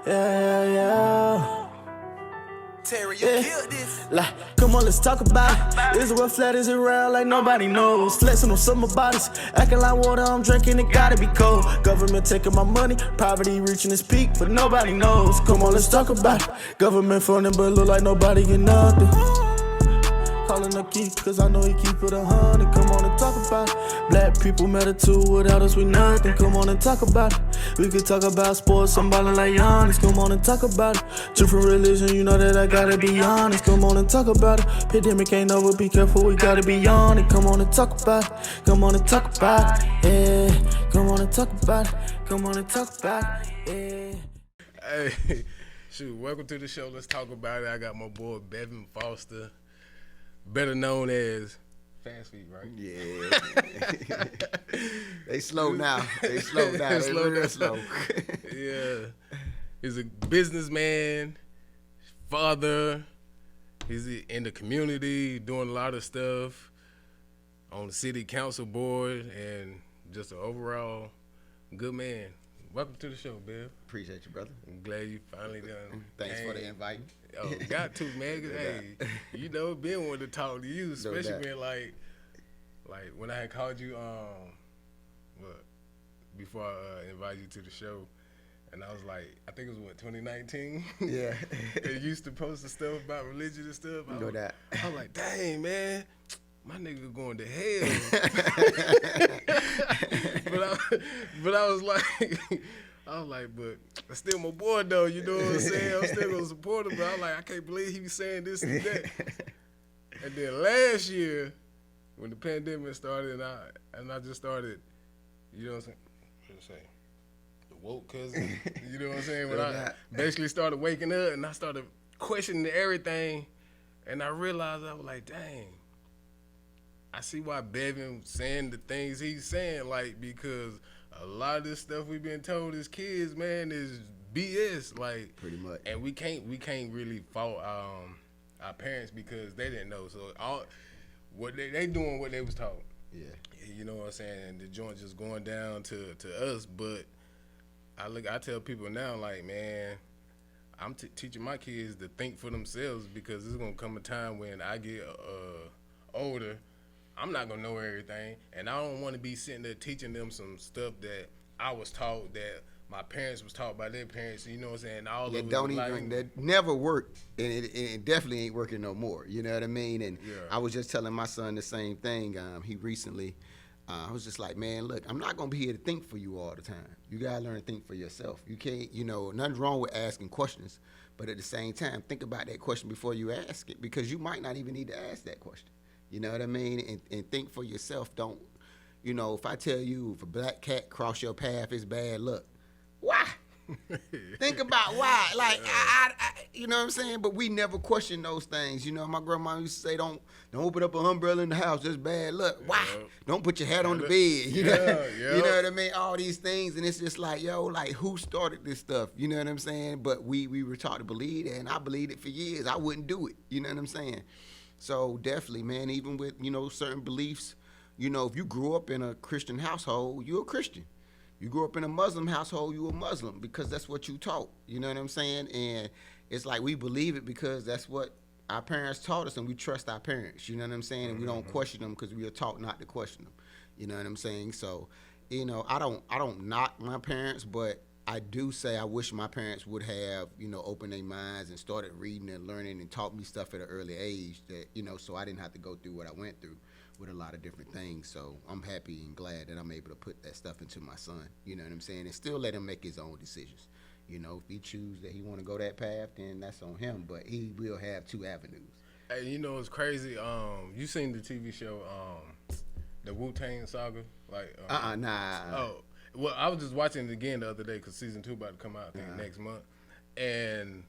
Yeah. Terry, you killed this. Like, come on, let's talk about it. Is it rough, flat, is it round? Like nobody knows. Flexing on summer bodies, acting like water I'm drinking, it gotta be cold. Government taking my money, poverty reaching its peak, but nobody knows. Come on, let's talk about it. Government funding, but look like nobody get nothing. Calling up Keith, cause I know he keep it 100. Come on and talk about it. Black people matter too, without us we nothing. Come on and talk about it. We could talk about sports, I'm ballin' like Giannis. Come on and talk about it. Different religion, you know that I gotta be honest. Come on and talk about it. Pandemic ain't over, be careful, we gotta be on it. Come on and talk about it. Come on and talk about it. Yeah. Come on and talk about it. Come on and talk about it. Yeah. Hey, shoot, welcome to the show. Let's talk about it. I got my boy Bevan Foster, better known as Fast Feet, right? Yeah. They slow now. They slow now. They real slow. Yeah. He's a businessman, father. He's in the community, doing a lot of stuff on the city council board, and just an overall good man. Welcome to the show, Bev. Appreciate you, brother. I'm glad you finally done. Thanks for the invite. Oh, got to, man. Hey, you know, been wanting to talk to you, especially when like when I had called you, before I invited you to the show, and I was like, I think it was 2019. Yeah. They used to post the stuff about religion and stuff. You know that. I was like, dang, man, my nigga going to hell. but I was like, but that's still my boy though, you know what I'm saying? I'm still gonna support him, but I'm like, I can't believe he was saying this and that. And then last year, when the pandemic started, and I just started, you know what I'm saying? What to say? The woke cousin, you know what I'm saying? When I basically started waking up and I started questioning everything, and I realized I was like, dang, I see why Bevan saying the things he's saying, like, because a lot of this stuff we've been told as kids, man, is BS. Like, pretty much. And we can't really fault our parents because they didn't know. So all what they doing what they was taught. Yeah. You know what I'm saying? And the joint just going down to us. But I tell people now, like, man, I'm teaching my kids to think for themselves, because there's gonna come a time when I get older, I'm not gonna know everything, and I don't want to be sitting there teaching them some stuff that I was taught, that my parents was taught by their parents. You know what I'm saying? All of it don't even that never worked, and it definitely ain't working no more. You know what I mean? And yeah. I was just telling my son the same thing. He recently, I was just like, man, look, I'm not gonna be here to think for you all the time. You gotta learn to think for yourself. You can't, nothing wrong with asking questions, but at the same time, think about that question before you ask it, because you might not even need to ask that question. You know what I mean? And think for yourself. Don't, if I tell you if a black cat cross your path, it's bad luck. Why? Think about why. Like, I, you know what I'm saying? But we never question those things. My grandma used to say, don't open up an umbrella in the house. That's bad luck. Why? Don't put your hat on the bed. You know what I mean? All these things. And it's just like, who started this stuff? You know what I'm saying? But we were taught to believe it, and I believed it for years. I wouldn't do it. You know what I'm saying? So definitely, man, even with, certain beliefs, if you grew up in a Christian household, you're a Christian. You grew up in a Muslim household, you're a Muslim, because that's what you taught. You know what I'm saying? And it's like we believe it because that's what our parents taught us, and we trust our parents. You know what I'm saying? And we don't question them because we are taught not to question them. You know what I'm saying? So, I don't knock my parents, but I do say I wish my parents would have, opened their minds and started reading and learning and taught me stuff at an early age that, so I didn't have to go through what I went through with a lot of different things. So I'm happy and glad that I'm able to put that stuff into my son, you know what I'm saying, and still let him make his own decisions. If he chooses that he want to go that path, then that's on him, but he will have two avenues. Hey, it's crazy. You seen the TV show, the Wu-Tang Saga? Like, nah. Oh. Well, I was just watching it again the other day because season 2 about to come out, I think, next month. And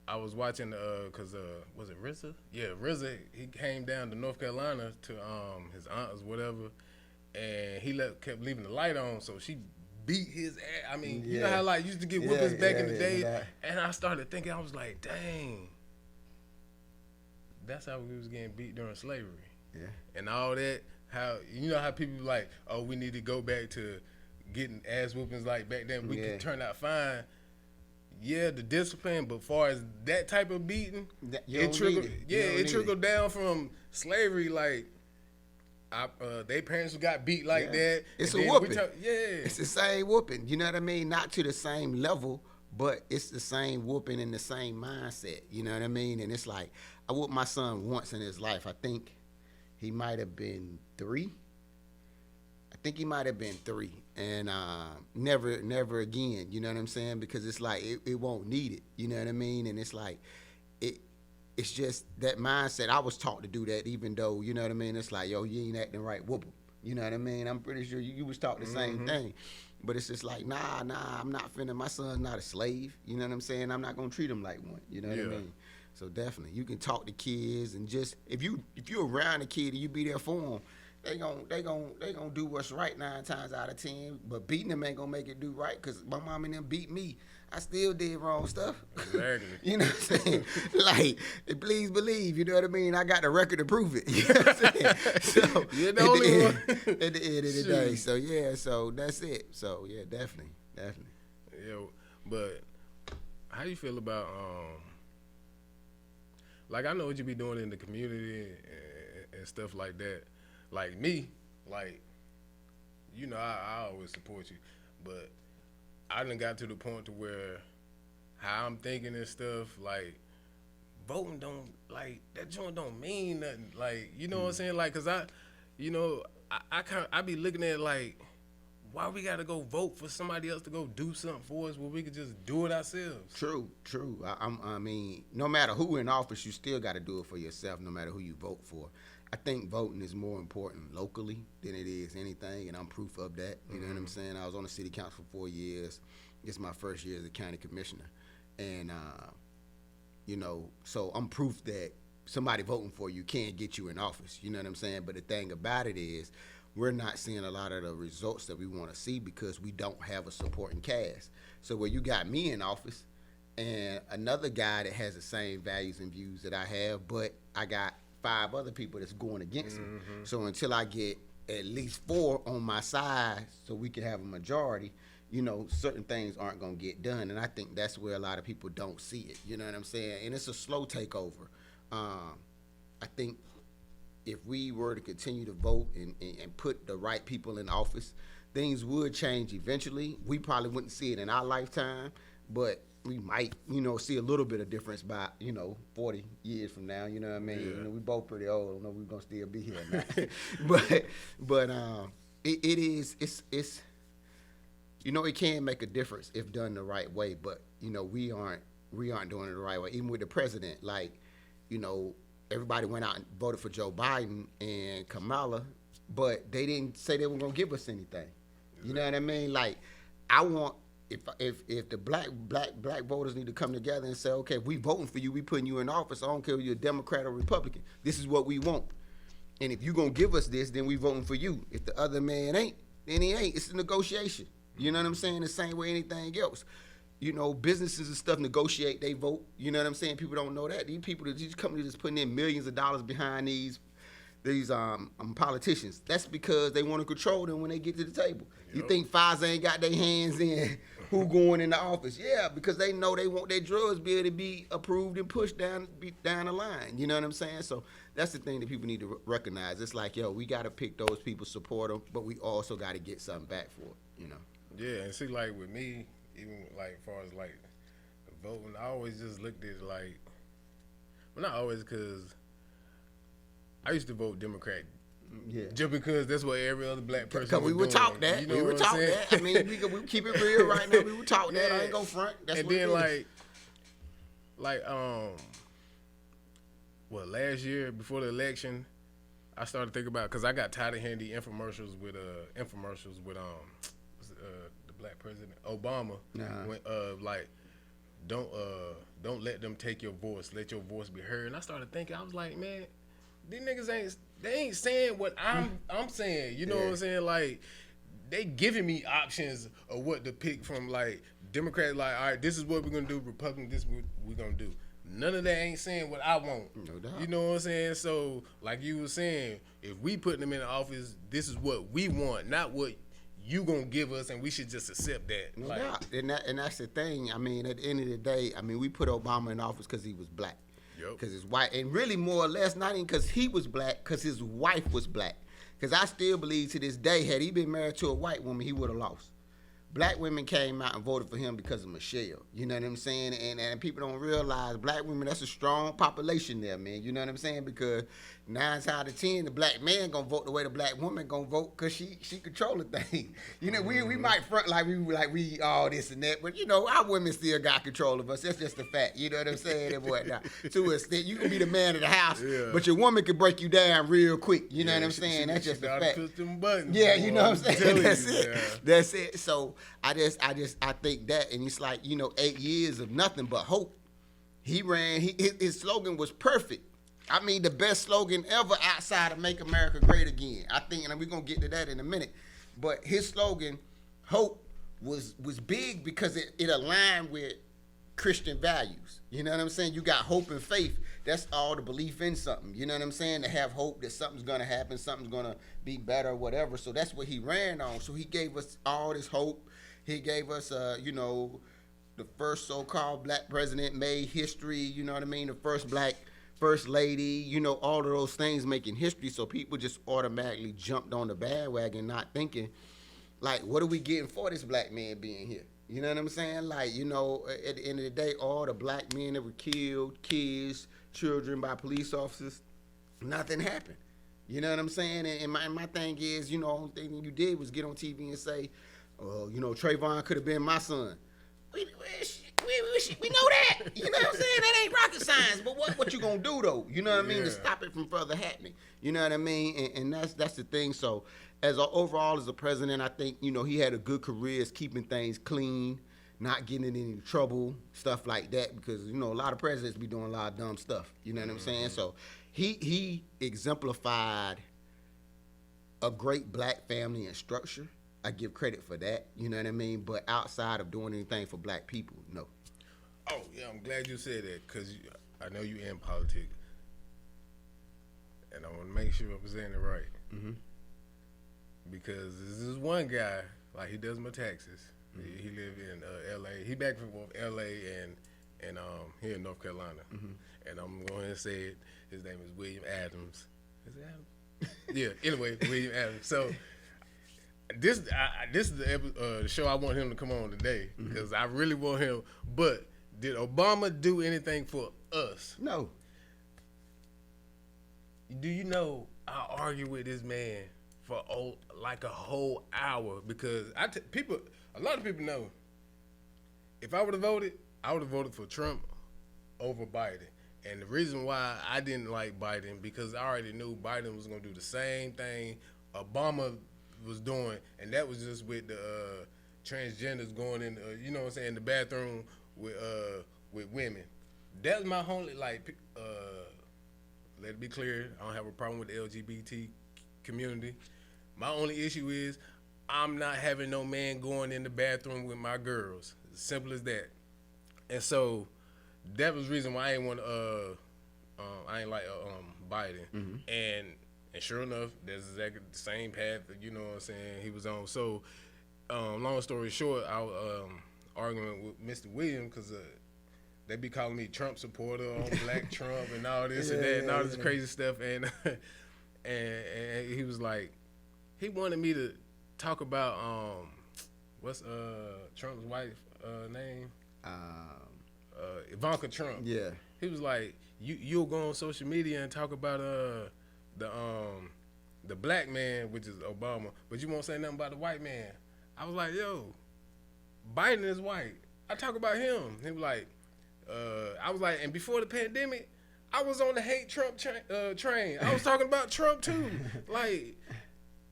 I was watching, because, was it RZA? Yeah, RZA, he came down to North Carolina to his aunt's, whatever, and he kept leaving the light on, so she beat his ass. I mean, you know how, used to get whoopings back in the day? And I started thinking, I was like, dang, that's how we was getting beat during slavery. Yeah. And all that, how people like, oh, we need to go back to getting ass whoopings like back then, we could turn out fine. yeah, the discipline, but far as that type of beating, You don't need it. You don't it need trickled down from slavery. Like, their parents who got beat like that. It's and a then whooping. Yeah. It's the same whooping. You know what I mean? Not to the same level, but it's the same whooping and the same mindset. You know what I mean? And it's like, I whooped my son once in his life. I think he might have been 3. And never again. You know what I'm saying? Because it's like it won't need it. You know what I mean? And it's like it's just that mindset. I was taught to do that, even though, you know what I mean? It's like, yo, you ain't acting right, whoop 'em. You know what I mean? I'm pretty sure you was taught the same thing. But it's just like, nah, I'm not finna. My son's not a slave. You know what I'm saying? I'm not gonna treat him like one. You know what I mean? So definitely, you can talk to kids and just if you're around a kid and you be there for them, they gonna do what's right 9 times out of 10. But beating them ain't gonna make it do right. Cause my mom and them beat me. I still did wrong stuff. Exactly. You know what I'm saying? Like, please believe, you know what I mean? I got the record to prove it. You know what I'm saying? So, You're the only one. At the end of the day. So, yeah, so that's it. So, yeah, definitely. Yeah, but how you feel about, like, I know what you be doing in the community and stuff like that. Like me, like, you know, I always support you, but I done got to the point to where how I'm thinking and stuff, like, voting don't, like, that joint don't mean nothing. Like, you know what I'm saying? Like, cause I be looking at it like, why we gotta go vote for somebody else to go do something for us when we could just do it ourselves? True. I mean, no matter who in office, you still got to do it for yourself, no matter who you vote for. I think voting is more important locally than it is anything, and I'm proof of that. You know what I'm saying? I was on the city council for 4 years. It's my first year as a county commissioner. And, you know, so I'm proof that somebody voting for you can't get you in office. You know what I'm saying? But the thing about it is we're not seeing a lot of the results that we want to see because we don't have a supporting cast. So where you got me in office and another guy that has the same values and views that I have, but I got 5 other people that's going against me. So until I get at least 4 on my side so we can have a majority, you know, certain things aren't going to get done. And I think that's where a lot of people don't see it. You know what I'm saying? And it's a slow takeover. I think if we were to continue to vote and put the right people in office, things would change eventually. We probably wouldn't see it in our lifetime, but we might, you know, see a little bit of difference by, you know, 40 years from now. You know what I mean? Yeah. You know, we both pretty old. I don't know if we're gonna still be here now. but it's you know, it can make a difference if done the right way. But you know, we aren't doing it the right way. Even with the president, like, you know, everybody went out and voted for Joe Biden and Kamala, but they didn't say they were gonna give us anything. You know what I mean? Like, I want. If the black voters need to come together and say, okay, we voting for you, we putting you in office. I don't care if you're a Democrat or Republican. This is what we want. And if you're going to give us this, then we voting for you. If the other man ain't, then he ain't. It's a negotiation. You know what I'm saying? The same way anything else. You know, businesses and stuff negotiate, they vote. You know what I'm saying? People don't know that. These companies that's putting in millions of dollars behind these politicians. That's because they want to control them when they get to the table. Yep. You think Pfizer ain't got their hands in who going in the office? Yeah, because they know they want their drugs be able to be approved and pushed down the line. You know what I'm saying? So that's the thing that people need to recognize. It's like, yo, we got to pick those people, support them, but we also got to get something back for it, you know? Yeah, and see, like, with me, even, like, as far as, like, voting, I always just looked at it like, well, not always, because I used to vote Democrat. Yeah. Just because that's what every other black person was doing. We were taught that. You know we were taught that. I mean, we keep it real right now. We were taught that. I ain't gonna front. That's and what then, it is. last year before the election, I started thinking about, because I got tired of hearing the infomercials with the black president Obama. When, like, don't let them take your voice. Let your voice be heard. And I started thinking, I was like, man, these niggas ain't saying what I'm saying. You know what I'm saying? Like, they giving me options of what to pick from. Like, Democrats, like, all right, this is what we're gonna do. Republicans, this is what we're gonna do. None of that ain't saying what I want. No doubt. You know what I'm saying? So, like you were saying, if we put them in the office, this is what we want, not what you gonna give us, and we should just accept that. No Like, doubt. And that's the thing. I mean, at the end of the day, I mean, we put Obama in office because he was black. Yep. Because his white, and really more or less, not even because he was black, because his wife was black. Because I still believe to this day, had he been married to a white woman, he would have lost. Black women came out and voted for him because of Michelle. You know what I'm saying? And people don't realize black women, that's a strong population there, man. You know what I'm saying? Because 9 out of 10, the black man gonna vote the way the black woman gonna vote because she control the thing. You know, we might front like we all this and that, but you know, our women still got control of us. That's just a fact. You know what I'm saying? And whatnot. To an extent, you can be the man of the house, but your woman can break you down real quick. You know what I'm saying? That's just a fact. push them buttons, Yeah, boy. you know what I'm saying? That's telling you, it. yeah. That's it. So I think that, and it's like, you know, 8 years of nothing but hope. He ran. His slogan was perfect. I mean, the best slogan ever outside of "Make America Great Again." I think, and we're gonna get to that in a minute. But his slogan, hope, was big because it aligned with Christian values. You know what I'm saying? You got hope and faith. That's all the belief in something. You know what I'm saying? To have hope that something's gonna happen, something's gonna be better, whatever. So that's what he ran on. So he gave us all this hope. He gave us, you know, the first so-called black president made history. You know what I mean? The first black first lady. You know, all of those things making history. So people just automatically jumped on the bandwagon, not thinking, like, what are we getting for this black man being here? You know what I'm saying? Like, you know, at the end of the day, all the black men that were killed, kids, children by police officers, nothing happened. You know what I'm saying? And my thing is, you know, the only thing you did was get on TV and say, you know, Trayvon could have been my son. We know that. You know what I'm saying? That ain't rocket science. But what you gonna do though? You know what I mean? To stop it from further happening. You know what I mean? And that's the thing. So overall as a president, I think, you know, he had a good career as keeping things clean, not getting in any trouble, stuff like that. Because, you know, a lot of presidents be doing a lot of dumb stuff. You know what I'm saying? So he exemplified a great black family and structure. I give credit for that, you know what I mean? But outside of doing anything for black people, no. Oh, yeah, I'm glad you said that because I know you in politics. And I want to make sure I'm saying it right. Mm-hmm. Because this is one guy, like, he does my taxes. Mm-hmm. He live in L.A. He back from L.A. and here in North Carolina. Mm-hmm. And I'm going to say it. His name is William Adams. Is it Adams? Yeah, anyway, William Adams. So this is the show I want him to come on today because I really want him. But did Obama do anything for us? No. Do you know I argue with this man for like a whole hour because a lot of people know if I would have voted, I would have voted for Trump over Biden. And the reason why I didn't like Biden because I already knew Biden was gonna do the same thing Obama was doing, and that was just with the transgenders going in, you know what I'm saying, the bathroom with women. That's my only, like, let it be clear, I don't have a problem with the LGBT community. My only issue is I'm not having no man going in the bathroom with my girls. Simple as that. And so that was the reason why I ain't want I ain't like Biden. Mm-hmm. And sure enough, that's exactly the same path that, you know what I'm saying, he was on. So, long story short, I was arguing with Mr. Williams because they be calling me Trump supporter on Black Trump and all this and that and all this crazy stuff. And and he was like, he wanted me to talk about what's Trump's wife name? Ivanka Trump. Yeah. He was like, you'll go on social media and talk about the black man, which is Obama, but you won't say nothing about the white man. I was like, yo, Biden is white. I talk about him. He was like, I was like, and before the pandemic, I was on the hate Trump train. I was talking about Trump too. Like,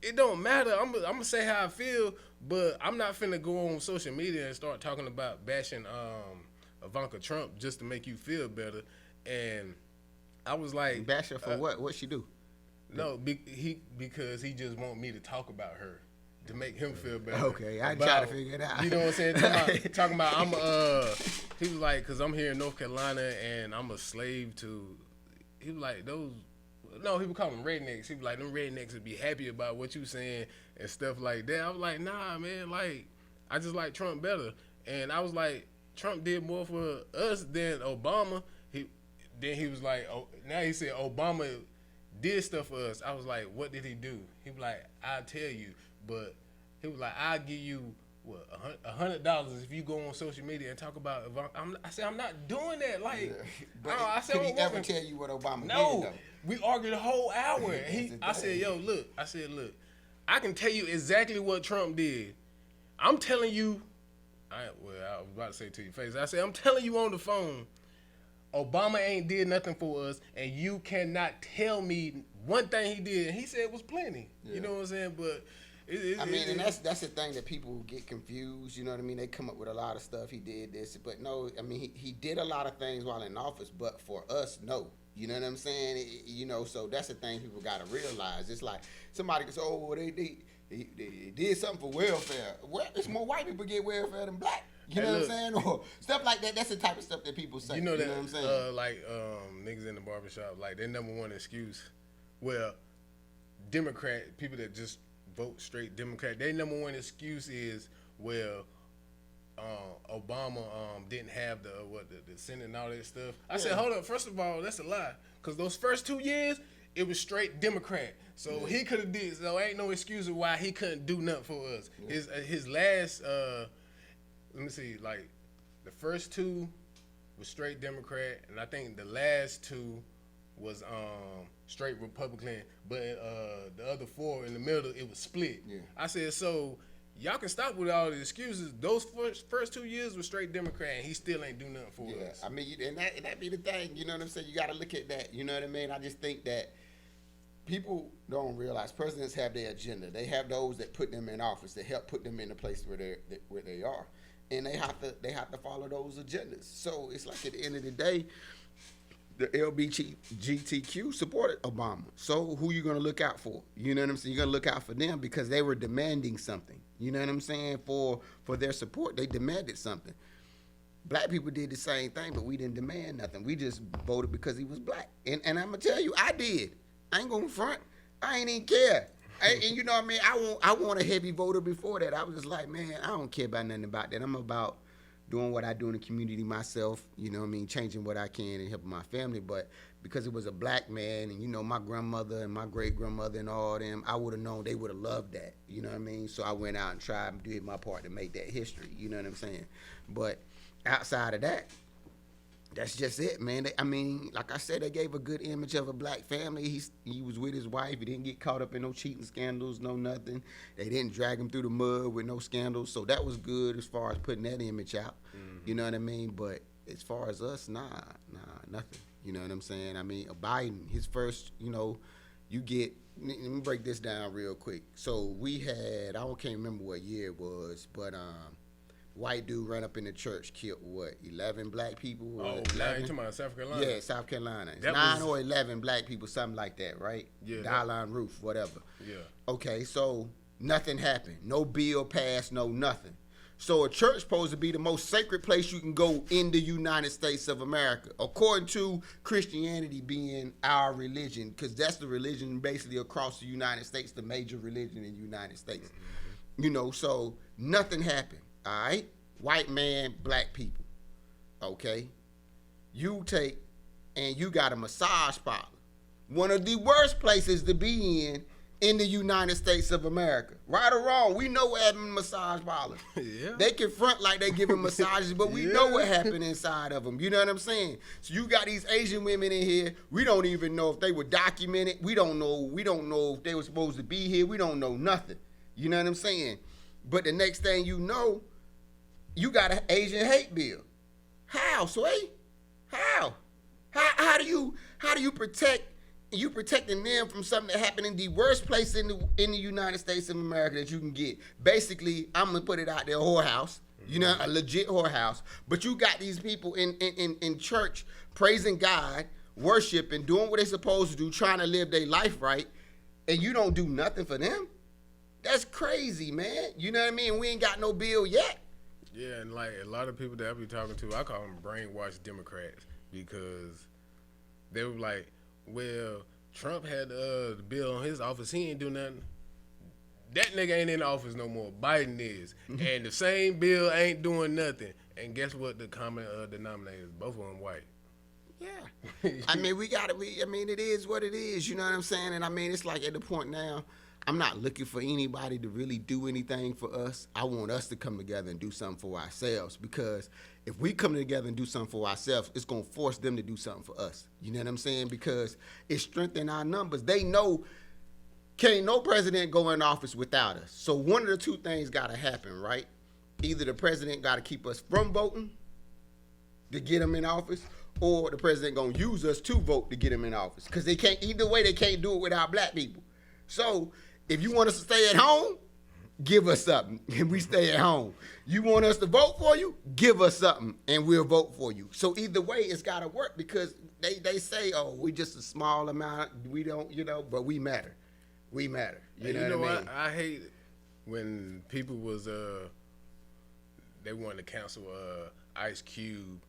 it don't matter. I'm gonna say how I feel, but I'm not finna go on social media and start talking about bashing Ivanka Trump just to make you feel better. And I was like, bash her for what? What'd she do? No, because he just want me to talk about her to make him feel better. Okay, I try to figure it out. You know what I'm saying? Talking about he was like, cause I'm here in North Carolina and I'm a slave to. He was like, those No, he would call them rednecks. He was like, them rednecks would be happy about what you saying and stuff like that. I was like, nah, man, like, I just like Trump better. And I was like, Trump did more for us than Obama. Then he was like, oh, now he said Obama did stuff for us. I was like, what did he do? He was like, I'll tell you. But he was like, I'll give you, what, $100 if you go on social media and talk about Ivanka. I said, I'm not doing that. Like, But I said, could he ever tell you what Obama did, no, though? we argued the whole hour. I said, yo, look. I said, look, I can tell you exactly what Trump did. I'm telling you, I was about to say to your face. I said, I'm telling you on the phone, Obama ain't did nothing for us, and you cannot tell me one thing he did. And he said it was plenty. Yeah. You know what I'm saying? But and that's the thing that people get confused. You know what I mean? They come up with a lot of stuff. He did this, but no. I mean, he did a lot of things while in office, but for us, no. You know what I'm saying? So that's the thing people got to realize. It's like somebody goes, oh, they did something for welfare. Well, it's more white people get welfare than black. You know what I'm saying? Or stuff like that. That's the type of stuff that people say. You know what I'm saying? Niggas in the barbershop, like, their number one excuse, well, Democrat, people that just vote straight Democrat, their number one excuse is, well, Obama didn't have the Senate and all that stuff. I said, hold up. First of all, that's a lie. Because those first 2 years, it was straight Democrat. So he could have did. So ain't no excuse of why he couldn't do nothing for us. Yeah. His last, let me see, like, the first 2 was straight Democrat, and I think the last 2 was straight Republican. But the other 4 in the middle, it was split. Yeah. I said, so y'all can stop with all the excuses. Those first 2 years were straight Democrat, and he still ain't do nothing for us. I mean, and that be the thing. You know what I'm saying? You got to look at that. You know what I mean? I just think that people don't realize presidents have their agenda. They have those that put them in office, that help put them in the place where they are, and they have to follow those agendas. So it's like at the end of the day, the LGBTQ supported Obama. So who you gonna look out for? You know what I'm saying? You're gonna look out for them because they were demanding something. You know what I'm saying? For their support, they demanded something. Black people did the same thing, but we didn't demand nothing. We just voted because he was black. And I'm gonna tell you, I did. I ain't gonna front. I ain't even care. And you know what I mean? I want a heavy voter before that. I was just like, man, I don't care about nothing about that. I'm about doing what I do in the community myself, you know what I mean, changing what I can and helping my family. But because it was a black man and, you know, my grandmother and my great-grandmother and all them, I would have known they would have loved that, you know what I mean? So I went out and tried and did my part to make that history, you know what I'm saying? But outside of that, that's just it, man. Like I said, they gave a good image of a black family. He was with his wife. He didn't get caught up in no cheating scandals, no nothing. They didn't drag him through the mud with no scandals. So that was good as far as putting that image out. Mm-hmm. You know what I mean? But as far as us, nah, nothing. You know what I'm saying? I mean, Biden, his first, you know, let me break this down real quick. So we had, can't remember what year it was, but white dude ran up in the church, killed 11 black people? Oh, 11? You talking about South Carolina? Yeah, South Carolina. 9 or 11 black people, something like that, right? Yeah. Dial-line roof, whatever. Yeah. Okay, so nothing happened. No bill passed, no nothing. So a church supposed to be the most sacred place you can go in the United States of America, according to Christianity being our religion, because that's the religion basically across the United States, the major religion in the United States. Mm-hmm. You know, so nothing happened. All right, white man, black people. Okay, you take and you got a massage parlor, one of the worst places to be in the United States of America. Right or wrong, we know what happened in massage parlors. Yeah. They can front like they giving massages, but we know what happened inside of them. You know what I'm saying? So you got these Asian women in here. We don't even know if they were documented. We don't know if they were supposed to be here. We don't know nothing. You know what I'm saying? But the next thing you know, you got an Asian hate bill. How, Sway? How do you protect? You protecting them from something that happened in the worst place in the United States of America that you can get. Basically, I'm gonna put it out there, whorehouse. You know, a legit whorehouse. But you got these people in church praising God, worshiping, doing what they're supposed to do, trying to live their life right, and you don't do nothing for them. That's crazy, man. You know what I mean? We ain't got no bill yet. Yeah, and like a lot of people that I be talking to, I call them brainwashed Democrats because they were like, well, Trump had the bill on his office. He ain't do nothing. That nigga ain't in office no more. Biden is. And the same bill ain't doing nothing. And guess what the common denominator is? Both of them white. Yeah. I mean, it is what it is. You know what I'm saying? And I mean, it's like at the point now, I'm not looking for anybody to really do anything for us. I want us to come together and do something for ourselves, because if we come together and do something for ourselves, it's going to force them to do something for us. You know what I'm saying? Because it strengthens our numbers. They know can't no president go in office without us. So one of the two things got to happen, right? Either the president got to keep us from voting to get him in office, or the president going to use us to vote to get him in office. Because they can't, either way, they can't do it without black people. So if you want us to stay at home, give us something, and we stay at home. You want us to vote for you? Give us something, and we'll vote for you. So either way, it's got to work, because they say, oh, we just a small amount. We don't, but we matter. We matter. You know what I mean? I hate when people was they wanted to cancel Ice Cube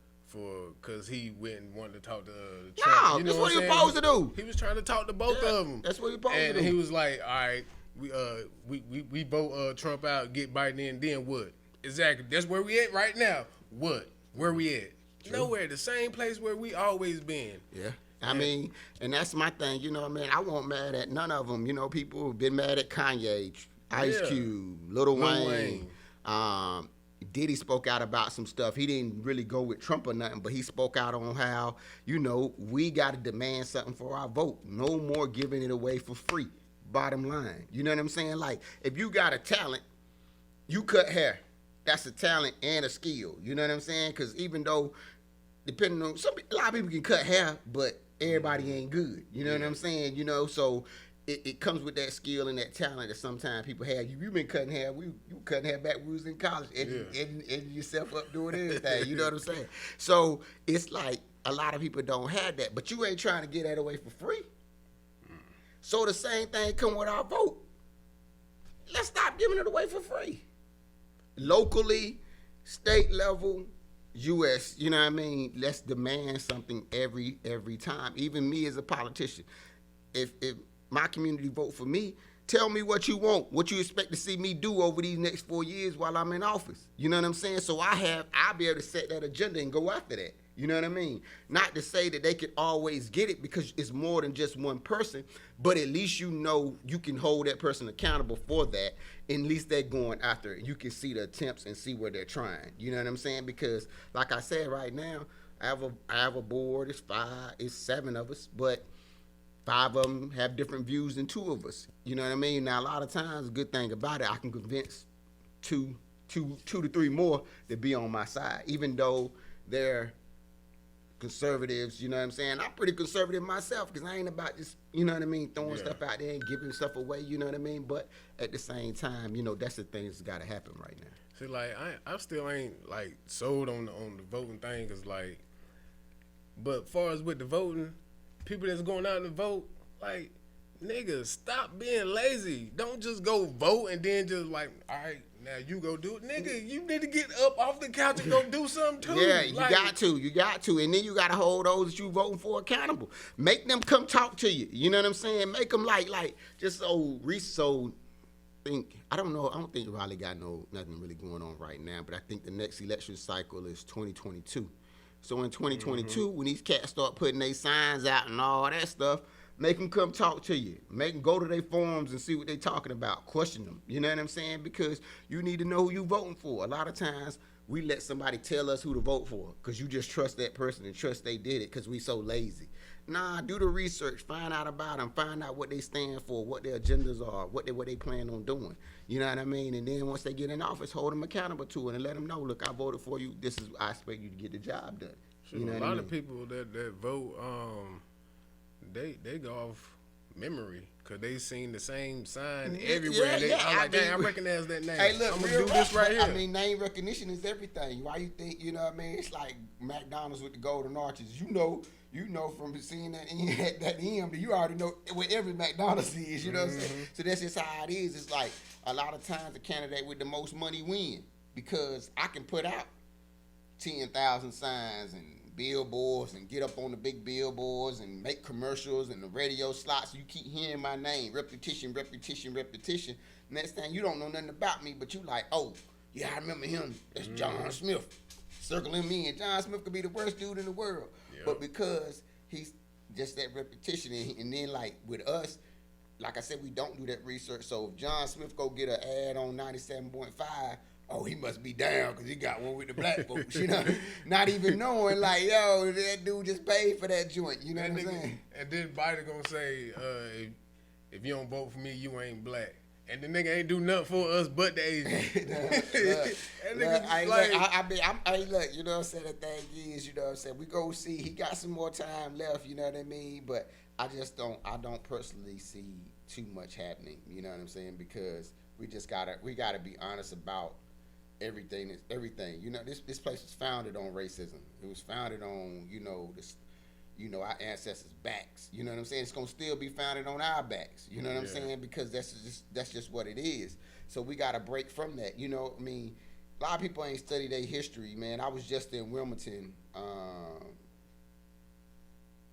because he went and wanted to talk to Trump. No, that's what he supposed to do. He was trying to talk to both of them. That's what he supposed to do. And he was like, all right, we vote Trump out, get Biden in, then what? Exactly. That's where we at right now. What? Where we at? True. Nowhere. The same place where we always been. Yeah. I mean, and that's my thing, I won't mad at none of them. People have been mad at Kanye, Ice Cube, Lil Wayne. Diddy spoke out about some stuff. He didn't really go with Trump or nothing, but he spoke out on how, we got to demand something for our vote. No more giving it away for free, bottom line. You know what I'm saying? Like, if you got a talent, you cut hair. That's a talent and a skill. You know what I'm saying? Because even though, depending on, a lot of people can cut hair, but everybody ain't good. You know what I'm saying? So it comes with that skill and that talent that sometimes people have. You've been cutting hair. You cutting hair back when we was in college, editing yourself up, doing everything. You know what I'm saying? So it's like a lot of people don't have that, but you ain't trying to get that away for free. So the same thing come with our vote. Let's stop giving it away for free. Locally, state level, U.S., you know what I mean? Let's demand something every time. Even me as a politician, if my community vote for me, tell me what you want, what you expect to see me do over these next 4 years while I'm in office. You know what I'm saying? So I'll be able to set that agenda and go after that. You know what I mean? Not to say that they could always get it, because it's more than just one person, but at least you can hold that person accountable for that. At least they're going after it. You can see the attempts and see where they're trying. You know what I'm saying? Because like I said, right now, I have a board. It's 7 of us, but 5 of them have different views than 2 of us. You know what I mean? Now, a lot of times, the good thing about it, I can convince two to 3 more to be on my side, even though they're conservatives. You know what I'm saying? I'm pretty conservative myself, because I ain't about just, throwing stuff out there and giving stuff away. You know what I mean? But at the same time, that's the thing that's got to happen right now. See, like, I still ain't like sold on the voting thing, cause like, but far as with the voting, people that's going out to vote, like, niggas, stop being lazy. Don't just go vote and then just like, all right, now you go do it. Nigga, you need to get up off the couch and go do something too. Yeah, you got to. And then you got to hold those that you voting for accountable. Make them come talk to you. You know what I'm saying? Make them like just I don't think Raleigh got nothing really going on right now, but I think the next election cycle is 2022. So in 2022, when these cats start putting their signs out and all that stuff, make them come talk to you. Make them go to their forums and see what they talking about. Question them. You know what I'm saying? Because you need to know who you voting for. A lot of times, we let somebody tell us who to vote for because you just trust that person and trust they did it because we so lazy. Nah, do the research. Find out about them. Find out what they stand for, what their agendas are, what they plan on doing. You know what I mean? And then once they get in office, hold them accountable to it and let them know, look, I voted for you. This is I expect you to get the job done. Sure, you know a lot of people that vote, they go off memory because they seen the same sign everywhere. I recognize that name. Hey, look, I'm gonna do this right here. I mean, name recognition is everything. Why you think? You know what I mean? It's like McDonald's with the golden arches. You know from seeing that M, you already know where every McDonald's is. You know what I'm saying? So that's just how it is. It's like a lot of times the candidate with the most money win because I can put out 10,000 signs and billboards and get up on the big billboards and make commercials and the radio slots. You keep hearing my name, repetition. Next thing you don't know nothing about me, but you like, oh, yeah, I remember him. That's John Smith circling me. And John Smith could be the worst dude in the world. Yep. But because he's just that repetition, and then like with us, like I said, we don't do that research. So if John Smith go get an ad on 97.5, oh, he must be down because he got one with the black folks, you know? Not even knowing, like, yo, that dude just paid for that joint, you know what I'm saying? And then Biden gonna say, if you don't vote for me, you ain't black. And the nigga ain't do nothing for us but the Asian. Look, you know what I'm saying? The thing is, you know what I'm saying? We go see, he got some more time left, you know what I mean? But I don't personally see too much happening, you know what I'm saying? Because we gotta be honest about everything. You know, this place was founded on racism. It was founded on, our ancestors' backs. You know what I'm saying? It's gonna still be founded on our backs. You know what I'm saying? Because that's just what it is. So we gotta break from that. You know, I mean, a lot of people ain't studied their history, man. I was just in Wilmington.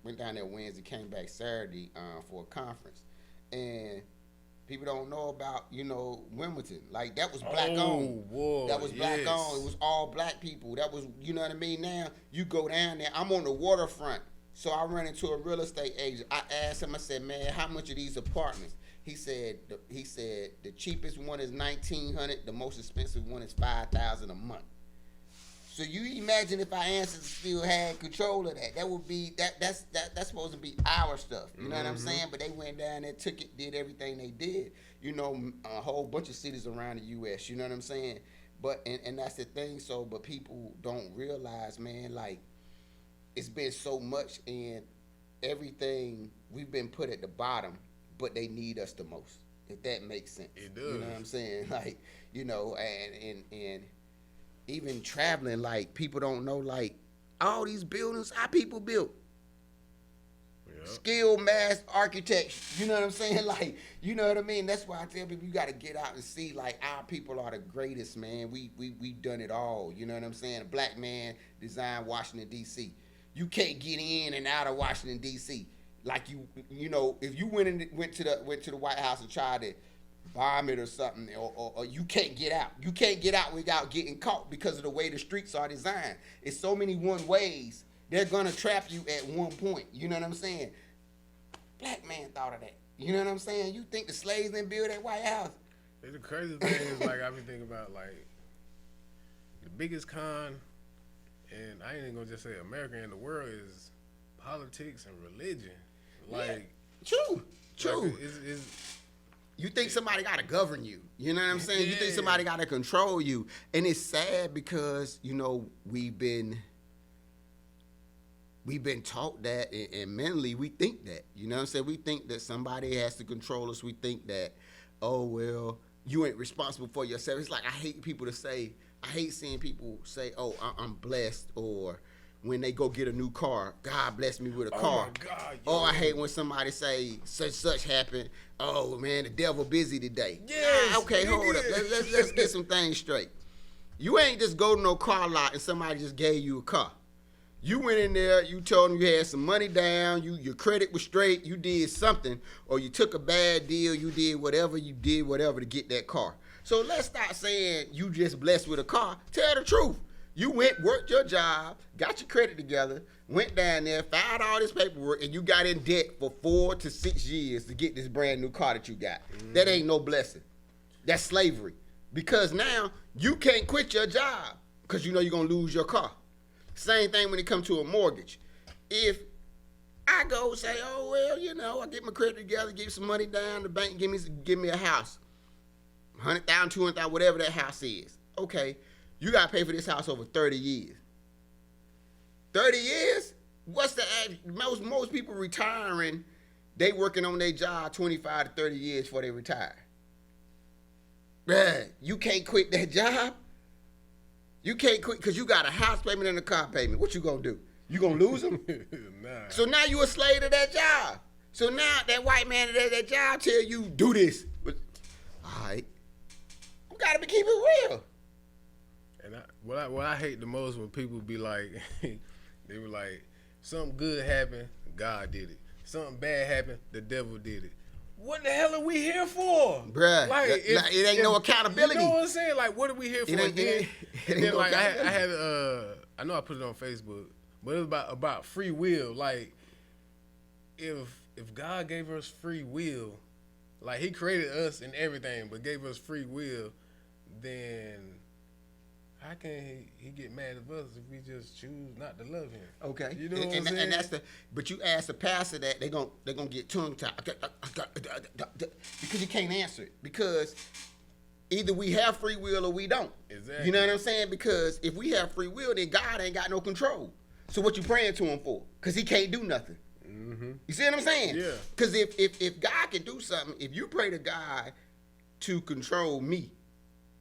Went down there Wednesday, came back Saturday for a conference, and people don't know about, Wilmington. Like, that was black owned. Boy, that was black owned. It was all black people. That was, you know what I mean? Now, you go down there. I'm on the waterfront. So I ran into a real estate agent. I asked him, I said, man, how much are these apartments? He said the cheapest one is $1,900. The most expensive one is $5,000 a month. So you imagine if our ancestors still had control of that. That would be that's supposed to be our stuff. You know what I'm saying? But they went down there, took it, did everything they did. You know, a whole bunch of cities around the U.S. You know what I'm saying? But and that's the thing. So, but people don't realize, man, like, it's been so much, and everything we've been put at the bottom, but they need us the most. If that makes sense. It does. You know what I'm saying? Like, and even traveling, like, people don't know, like, all these buildings our people built. Yep. Skilled mass architects, you know what I'm saying? Like, you know what I mean? That's why I tell people you got to get out and see, like, our people are the greatest, man. We done it all, you know what I'm saying? A black man designed Washington, D.C. You can't get in and out of Washington, D.C. Like, you know, if you went to the White House and tried to bomb it or something, or you can't get out. You can't get out without getting caught because of the way the streets are designed. It's so many one ways. They're gonna trap you at one point. You know what I'm saying? Black man thought of that. You know what I'm saying? You think the slaves didn't build that White House? The crazy thing is, like, I be thinking about, like, the biggest con, and I ain't even gonna just say America in the world, is politics and religion. Like, yeah. True. Like, it's you think somebody got to govern you. You know what I'm saying? Yeah. You think somebody got to control you. And it's sad because, you know, we've been taught that, and mentally we think that. You know what I'm saying? We think that somebody has to control us. We think that, oh, well, you ain't responsible for yourself. It's like, I hate seeing people say, oh, I'm blessed, or when they go get a new car, God bless me with a car. My God, or I hate when somebody say such happened. Oh man, the devil busy today. Yes. Okay, hold up. Let's get some things straight. You ain't just go to no car lot and somebody just gave you a car. You went in there, you told them you had some money down, your credit was straight, you did something, or you took a bad deal, you did whatever to get that car. So let's stop saying you just blessed with a car. Tell the truth. You went, worked your job, got your credit together, went down there, filed all this paperwork, and you got in debt for 4 to 6 years to get this brand new car that you got. That ain't no blessing. That's slavery. Because now you can't quit your job because you know you're going to lose your car. Same thing when it comes to a mortgage. If I go say, oh, well, you know, I get my credit together, give some money down, the bank give me a house, $100,000, $200,000, whatever that house is. Okay. You got to pay for this house over 30 years. 30 years? What's the average? Most people retiring, they working on their job 25 to 30 years before they retire. Man, you can't quit that job. You can't quit because you got a house payment and a car payment. What you going to do? You going to lose them? Nah. So now you a slave to that job. So now that white man at that job tell you, do this. But, all right. You got to keep it real. And what I hate the most when people be like, They were like, something good happened, God did it. Something bad happened, the devil did it. What the hell are we here for? Bruh, it ain't no accountability. You know what I'm saying? Like, what are we here for? It ain't then no like, I accountability. had, I know I put it on Facebook, but it was about free will. Like, if God gave us free will, like he created us and everything, but gave us free will, then how can he get mad at us if we just choose not to love him? Okay, you know what I'm saying? And that's but you ask the pastor that they gonna get tongue tied because you can't answer it, because either we have free will or we don't. Exactly. You know what I'm saying? Because if we have free will, then God ain't got no control. So what you praying to him for? Because he can't do nothing. Mm-hmm. You see what I'm saying? Yeah. Because if God can do something, if you pray to God to control me,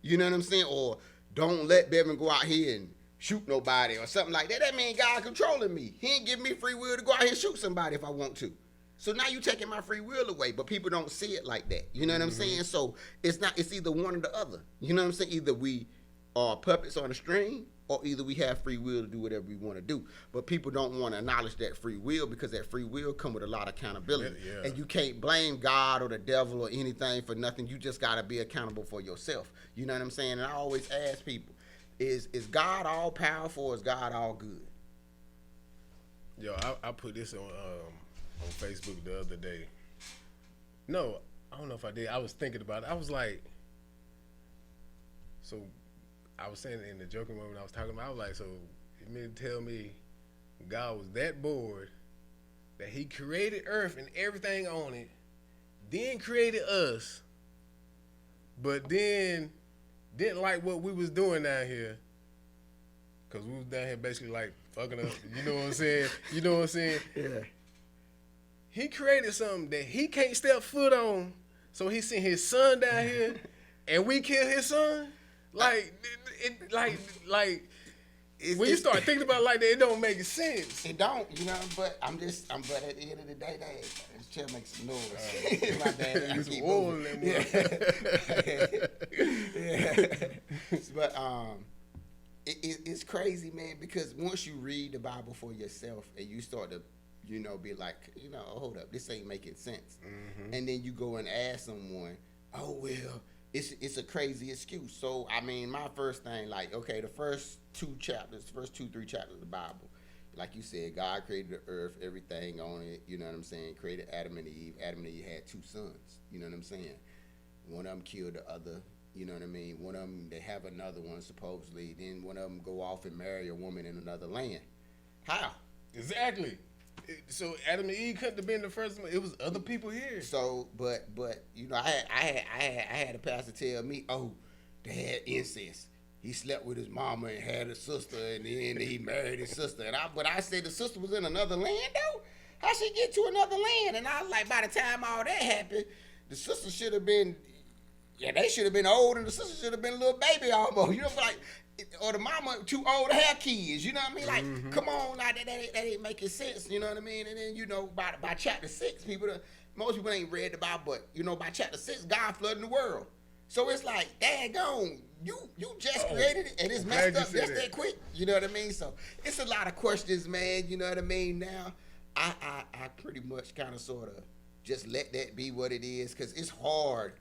you know what I'm saying? Or don't let Bevan go out here and shoot nobody or something like that, that means God controlling me. He ain't giving me free will to go out here and shoot somebody if I want to. So now you taking my free will away, but people don't see it like that. You know what I'm saying? So it's either one or the other. You know what I'm saying? Either we are puppets on a string, or either we have free will to do whatever we want to do. But people don't want to acknowledge that free will, because that free will come with a lot of accountability. Yeah. And you can't blame God or the devil or anything for nothing. You just got to be accountable for yourself. You know what I'm saying? And I always ask people, is God all powerful, or is God all good? Yo, I put this on Facebook the other day. No, I don't know if I did. I was thinking about it. I was like, so I was saying in the joking moment I was talking about, I was like, so you mean to tell me God was that bored that he created Earth and everything on it, then created us, but then didn't like what we was doing down here, because we was down here basically like fucking up. You know what I'm saying? You know what I'm saying? Yeah. He created something that he can't step foot on, so he sent his son down here, and we kill his son. Like when you start thinking about it like that, it don't make sense. It don't, you know, but but at the end of the day, this chair makes some noise. My bad. I Use keep some oil moving. in that Yeah. But it's crazy, man, because once you read the Bible for yourself and you start to, you know, be like, you know, hold up, this ain't making sense. Mm-hmm. And then you go and ask someone, oh, well, it's a crazy excuse. So, I mean, my first thing, like, okay, the first 3 chapters of the Bible, like you said, God created the earth, everything on it, you know what I'm saying, created Adam and Eve. Adam and Eve had 2 sons, you know what I'm saying? One of them killed the other, you know what I mean? One of them, they have another one, supposedly. Then one of them go off and marry a woman in another land. How? Exactly. So Adam and Eve couldn't have been the first one. It was other people here. So, but you know, I had a pastor tell me, oh, they had incest. He slept with his mama and had a sister, and then he married his sister. But I said the sister was in another land though. How she get to another land? And I was like, by the time all that happened, the sister should have been, they should have been old, and the sister should have been a little baby almost. You know, like, or the mama too old to have kids. You know what I mean? Like, come on, like that ain't making sense. You know what I mean? And then, you know, by chapter 6, most people ain't read the Bible, but you know, by chapter 6, God flooding the world. So it's like, daggone, you just created it, and it's messed up just that quick. You know what I mean? So it's a lot of questions, man. You know what I mean? Now, I pretty much kind of sort of just let that be what it is, because it's hard.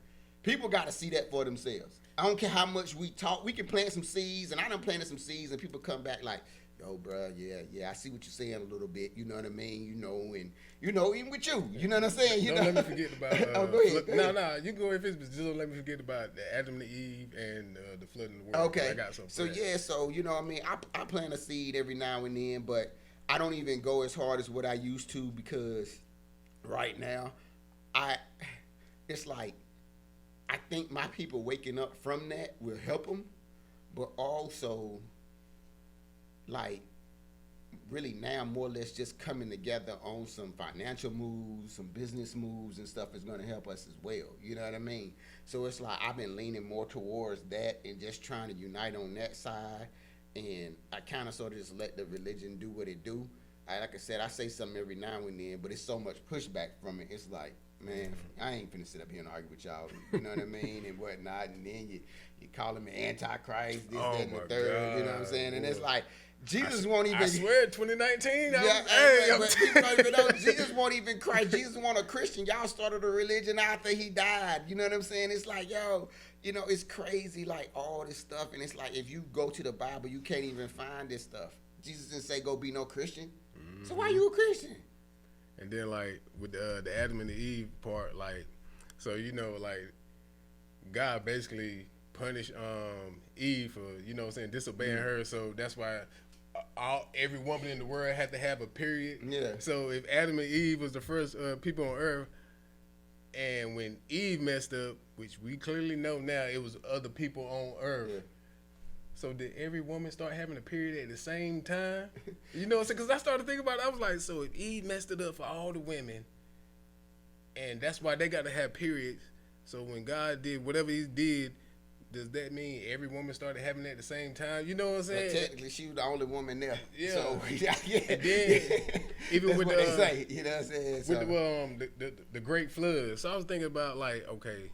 People got to see that for themselves. I don't care how much we talk. We can plant some seeds, and I done planted some seeds, and people come back like, yo, bro, yeah, I see what you're saying a little bit. You know what I mean? You know, and you know, even with you, you know what I'm saying? You Don't know? let me forget about. Oh, go ahead. No, you go if it's, but just don't let me forget about the Adam and Eve and the flooding the world. Okay. I got something. So yeah, so you know what I mean? I plant a seed every now and then, but I don't even go as hard as what I used to, because right now, it's like, I think my people waking up from that will help them, but also, like, really now more or less just coming together on some financial moves, some business moves and stuff is going to help us as well. You know what I mean? So it's like I've been leaning more towards that and just trying to unite on that side, and I kind of sort of just let the religion do what it do. Like I said, I say something every now and then, but it's so much pushback from it. It's like, man, I ain't finna sit up here and argue with y'all, you know what I mean, and whatnot, and then you calling me Antichrist, this, that, and the third, you know what I'm saying, and it's like, Jesus won't even. I swear, 2019. But people don't even know Jesus won't even Christ. Jesus won't a Christian. Y'all started a religion after he died. You know what I'm saying? It's like, yo, it's crazy, like all this stuff. And it's like, if you go to the Bible, you can't even find this stuff. Jesus didn't say go be no Christian. Mm-hmm. So why you a Christian? And then like with the Adam and the Eve part, like, so like God basically punished Eve for disobeying her. So that's why every woman in the world had to have a period. Yeah. So if Adam and Eve was the first people on earth, and when Eve messed up, which we clearly know now, it was other people on earth. Yeah. So did every woman start having a period at the same time? You know what I'm saying? Because I started thinking about it. I was like, so if Eve messed it up for all the women, and that's why they got to have periods. So when God did whatever he did, does that mean every woman started having it at the same time? You know what I'm saying? But technically, she was the only woman there. Yeah. So, And then, even that's with what they say, you know what I'm saying? With the Great Flood. So I was thinking about, like, okay,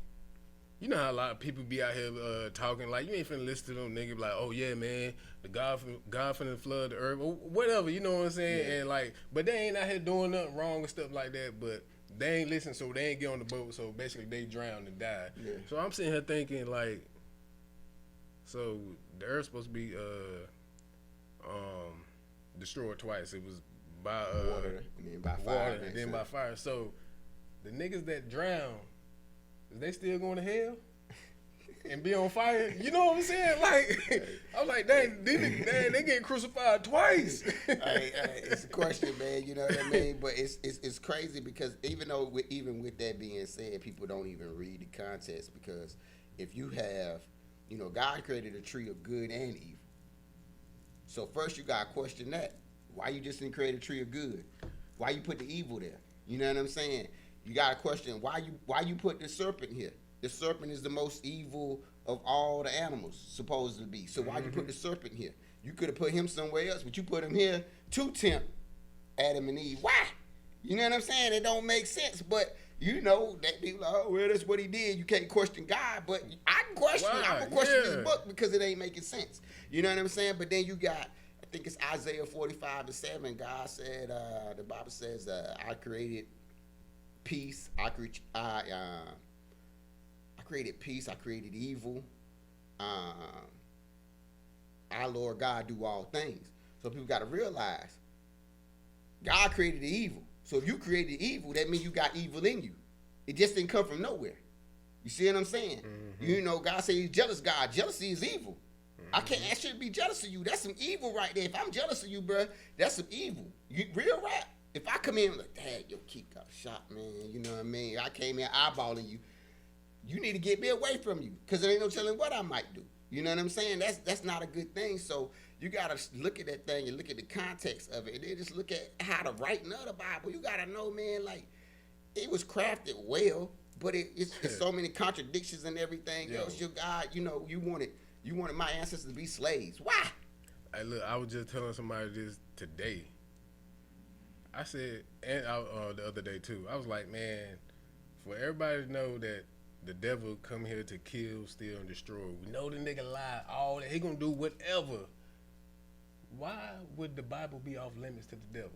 you know how a lot of people be out here talking, like, you ain't finna listen to them niggas, be like, oh, yeah, man, the God finna flood the earth, or whatever, you know what I'm saying? Yeah. And, like, but they ain't out here doing nothing wrong and stuff like that, but they ain't listen, so they ain't get on the boat, so basically they drowned and died. Yeah. So I'm sitting here thinking, like, so the earth's supposed to be destroyed twice. It was by water, and then by fire, and then by fire. So the niggas that drown, is they still going to hell and be on fire? You know what I'm saying? Like, I'm like, dang, they getting crucified twice. Hey, it's a question, man. You know what I mean? But it's crazy because even with that being said, people don't even read the context, because if you have, God created a tree of good and evil. So first you got to question that. Why you just didn't create a tree of good? Why you put the evil there? You know what I'm saying? You got to question why you put the serpent here. The serpent is the most evil of all the animals, supposed to be. So why you put the serpent here? You could have put him somewhere else, but you put him here to tempt Adam and Eve. Why? You know what I'm saying? It don't make sense, but that people like, oh, well, that's what he did. You can't question God, but I can question it. I'm going to question this book because it ain't making sense. You know what I'm saying? But then you got, I think it's Isaiah 45:7. God said, the Bible says, I created peace. I created peace. I created evil. Our Lord God do all things. So people got to realize God created the evil. So if you created evil, that means you got evil in you. It just didn't come from nowhere. You see what I'm saying? Mm-hmm. God said he's jealous God. Jealousy is evil. Mm-hmm. I shouldn't be jealous of you. That's some evil right there. If I'm jealous of you, bro, that's some evil. You real rap. If I come in like, dang, your keep got shot, man. You know what I mean? I came in eyeballing you. You need to get me away from you, because there ain't no telling what I might do. You know what I'm saying? That's not a good thing. So you got to look at that thing and look at the context of it. And then just look at how the writing of the Bible. You got to know, man, like, it was crafted well, but it's so many contradictions and everything else. Your God, you wanted my ancestors to be slaves. Why? Hey, look, I was just telling somebody this today. I said, and the other day too, I was like, man, for everybody to know that the devil come here to kill, steal, and destroy. We know the nigga lie, all that. He gonna do whatever. Why would the Bible be off limits to the devil?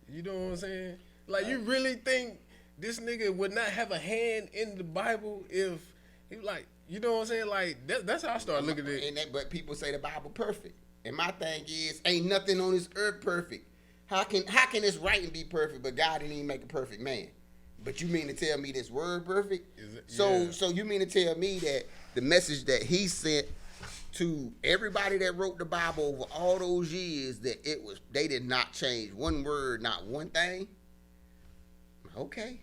You know what I'm saying? Like, you really think this nigga would not have a hand in the Bible if he like, you know what I'm saying? Like, that's how I started looking at it. But people say the Bible perfect. And my thing is, ain't nothing on this earth perfect. How can this writing be perfect, but God didn't even make a perfect man? But you mean to tell me this word perfect? So you mean to tell me that the message that he sent to everybody that wrote the Bible over all those years, that they did not change one word, not one thing? Okay.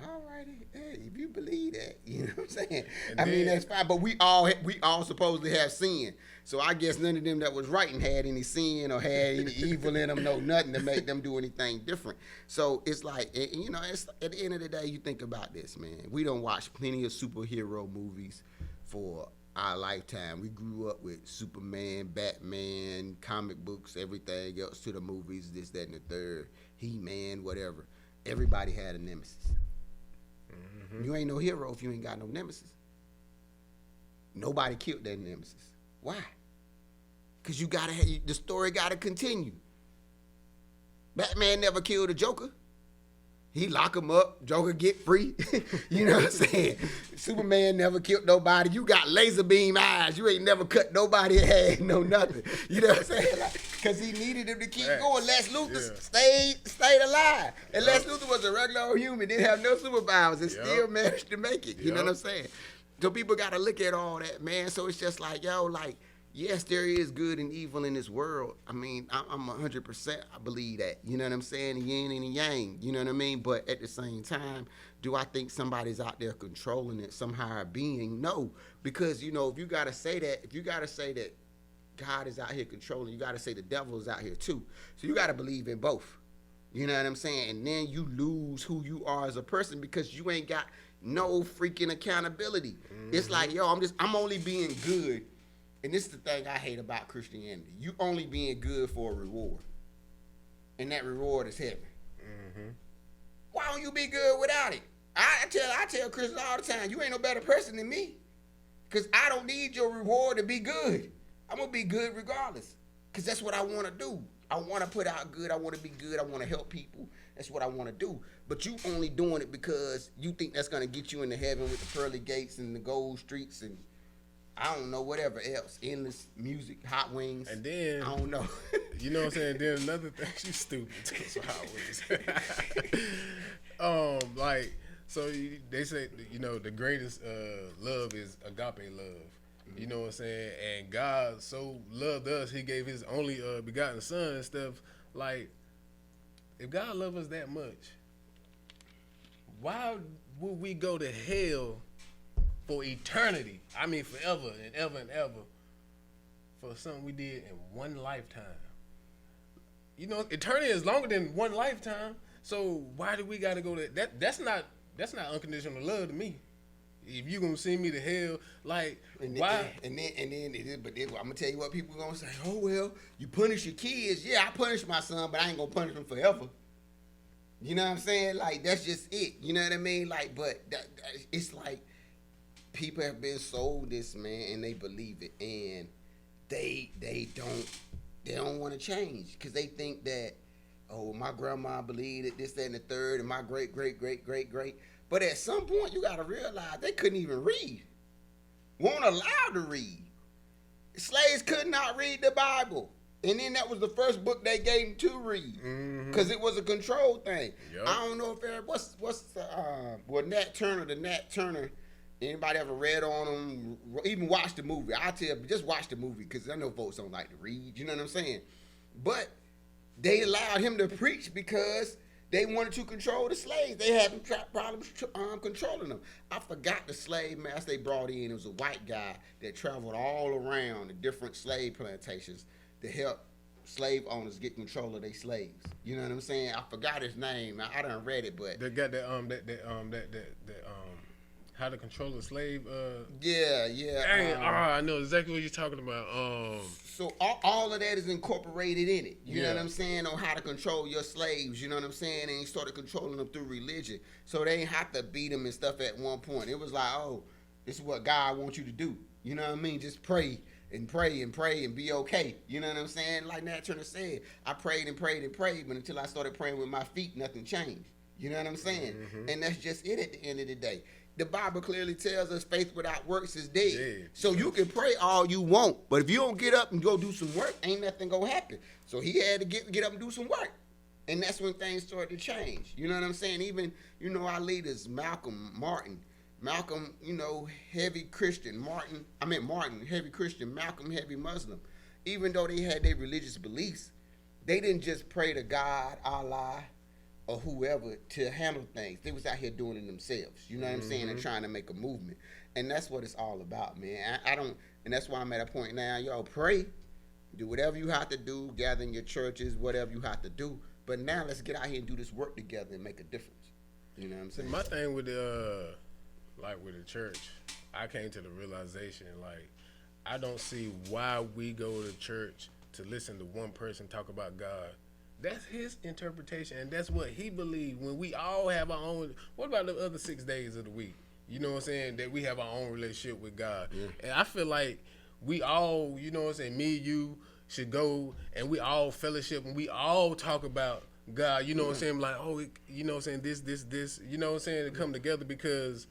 All righty. Hey, if you believe that, you know what I'm saying? I mean, that's fine. But we all supposedly have sin. So I guess none of them that was writing had any sin or had any evil in them, no nothing to make them do anything different. So it's like, it's at the end of the day, you think about this, man. We don't watch plenty of superhero movies for our lifetime. We grew up with Superman, Batman, comic books, everything else to the movies, this, that, and the third, He-Man, whatever. Everybody had a nemesis. Mm-hmm. You ain't no hero if you ain't got no nemesis. Nobody killed that nemesis. Why? Because the story got to continue. Batman never killed a Joker. He lock him up, Joker get free. You know what I'm saying? Superman never killed nobody. You got laser beam eyes. You ain't never cut nobody in half, no nothing. You know what I'm saying? Because he needed him to keep going. Lex Luthor stayed alive. And Lex Luthor was a regular old human, didn't have no superpowers, and still managed to make it. You know what I'm saying? So people got to look at all that, man. So it's just like, yo, like, yes, there is good and evil in this world. I mean, I'm 100%, I believe that. You know what I'm saying? The yin and the yang. You know what I mean? But at the same time, do I think somebody's out there controlling it, some higher being? No. Because, you know, if you got to say that God is out here controlling, you got to say the devil is out here too. So you got to believe in both. You know what I'm saying? And then you lose who you are as a person because you ain't got no freaking accountability. Mm-hmm. It's like, yo, I'm only being good. And this is the thing I hate about Christianity. You only being good for a reward. And that reward is heaven. Mm-hmm. Why don't you be good without it? I tell Christians all the time, you ain't no better person than me. Because I don't need your reward to be good. I'm going to be good regardless. Because that's what I want to do. I want to put out good. I want to be good. I want to help people. That's what I want to do. But you only doing it because you think that's going to get you into heaven with the pearly gates and the gold streets and I don't know, whatever else. Endless music, hot wings. And then, I don't know. You know what I'm saying? Then another thing, you stupid too, so hot wings. Like, so they say, you know, the greatest love is agape love. Mm-hmm. You know what I'm saying? And God so loved us, he gave his only begotten son and stuff. Like, if God loved us that much, why would we go to hell for eternity? I mean, forever and ever and ever, for something we did in one lifetime. You know, eternity is longer than one lifetime. So why do we got to go to that? That's not unconditional love to me. If you gonna send me to hell, like, why? And then, but I'm gonna tell you what people gonna say. Oh well, you punish your kids. Yeah, I punish my son, but I ain't gonna punish him forever. You know what I'm saying? Like, that's just it. You know what I mean? Like, but it's like, people have been sold this, man, and they believe it, and they don't want to change because they think that, oh, my grandma believed it, this, that, and the third, and my great. But at some point, you got to realize they couldn't even read, weren't allowed to read. Slaves could not read the Bible, and then that was the first book they gave them to read because it was a control thing. Yep. I don't know if what's the Nat Turner. Anybody ever read on them? Even watched the movie? I tell you, just watch the movie because I know folks don't like to read. You know what I'm saying? But they allowed him to preach because they wanted to control the slaves. They had problems controlling them. I forgot the slave master they brought in. It was a white guy that traveled all around the different slave plantations to help slave owners get control of their slaves. You know what I'm saying? I forgot his name. I done read it, but they got how to control a slave. Yeah. Dang, I know exactly what you're talking about. So all of that is incorporated in it. You know what I'm saying? On how to control your slaves. You know what I'm saying? And he started controlling them through religion. So they ain't have to beat them and stuff at one point. It was like, oh, this is what God wants you to do. You know what I mean? Just pray and pray and pray and be okay. You know what I'm saying? Like Nat Turner said, I prayed and prayed and prayed, but until I started praying with my feet, nothing changed. You know what I'm saying? Mm-hmm. And that's just it at the end of the day. The Bible clearly tells us faith without works is dead. So you can pray all you want, but if you don't get up and go do some work, ain't nothing gonna happen. So he had to get up and do some work. And that's when things started to change. You know what I'm saying? Even, you know, our leaders, Martin, you know, heavy Christian. Martin, heavy Christian. Malcolm, heavy Muslim. Even though they had their religious beliefs, they didn't just pray to God, Allah, or whoever to handle things. They was out here doing it themselves. You know what I'm saying? And trying to make a movement. And that's what it's all about, man. And that's why I'm at a point now, y'all pray. Do whatever you have to do, gather in your churches, whatever you have to do. But now let's get out here and do this work together and make a difference. You know what I'm saying? My thing with the church, I came to the realization, like, I don't see why we go to church to listen to one person talk about God. That's his interpretation, and that's what he believed. When we all have our own, what about the other 6 days of the week? You know what I'm saying? That we have our own relationship with God. Yeah. And I feel like we all, you know what I'm saying, me, you, should go and we all fellowship and we all talk about God, you know what I'm saying? Like, oh, you know what I'm saying? This, you know what I'm saying? To come together because,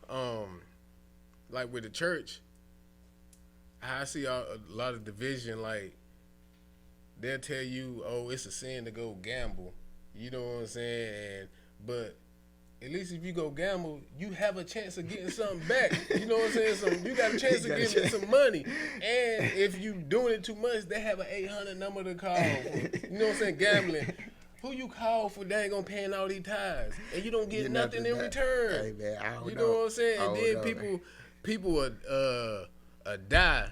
like with the church, I see a lot of division. Like, they'll tell you, oh, it's a sin to go gamble. You know what I'm saying? But at least if you go gamble, you have a chance of getting something back. You know what I'm saying? So you got a chance of getting some money. And if you doing it too much, they have an 800 number to call. You know what I'm saying? Gambling. Who you call for dang on paying all these tithes, and you don't get nothing in return. Hey man, I don't you know what I'm saying? And then people would die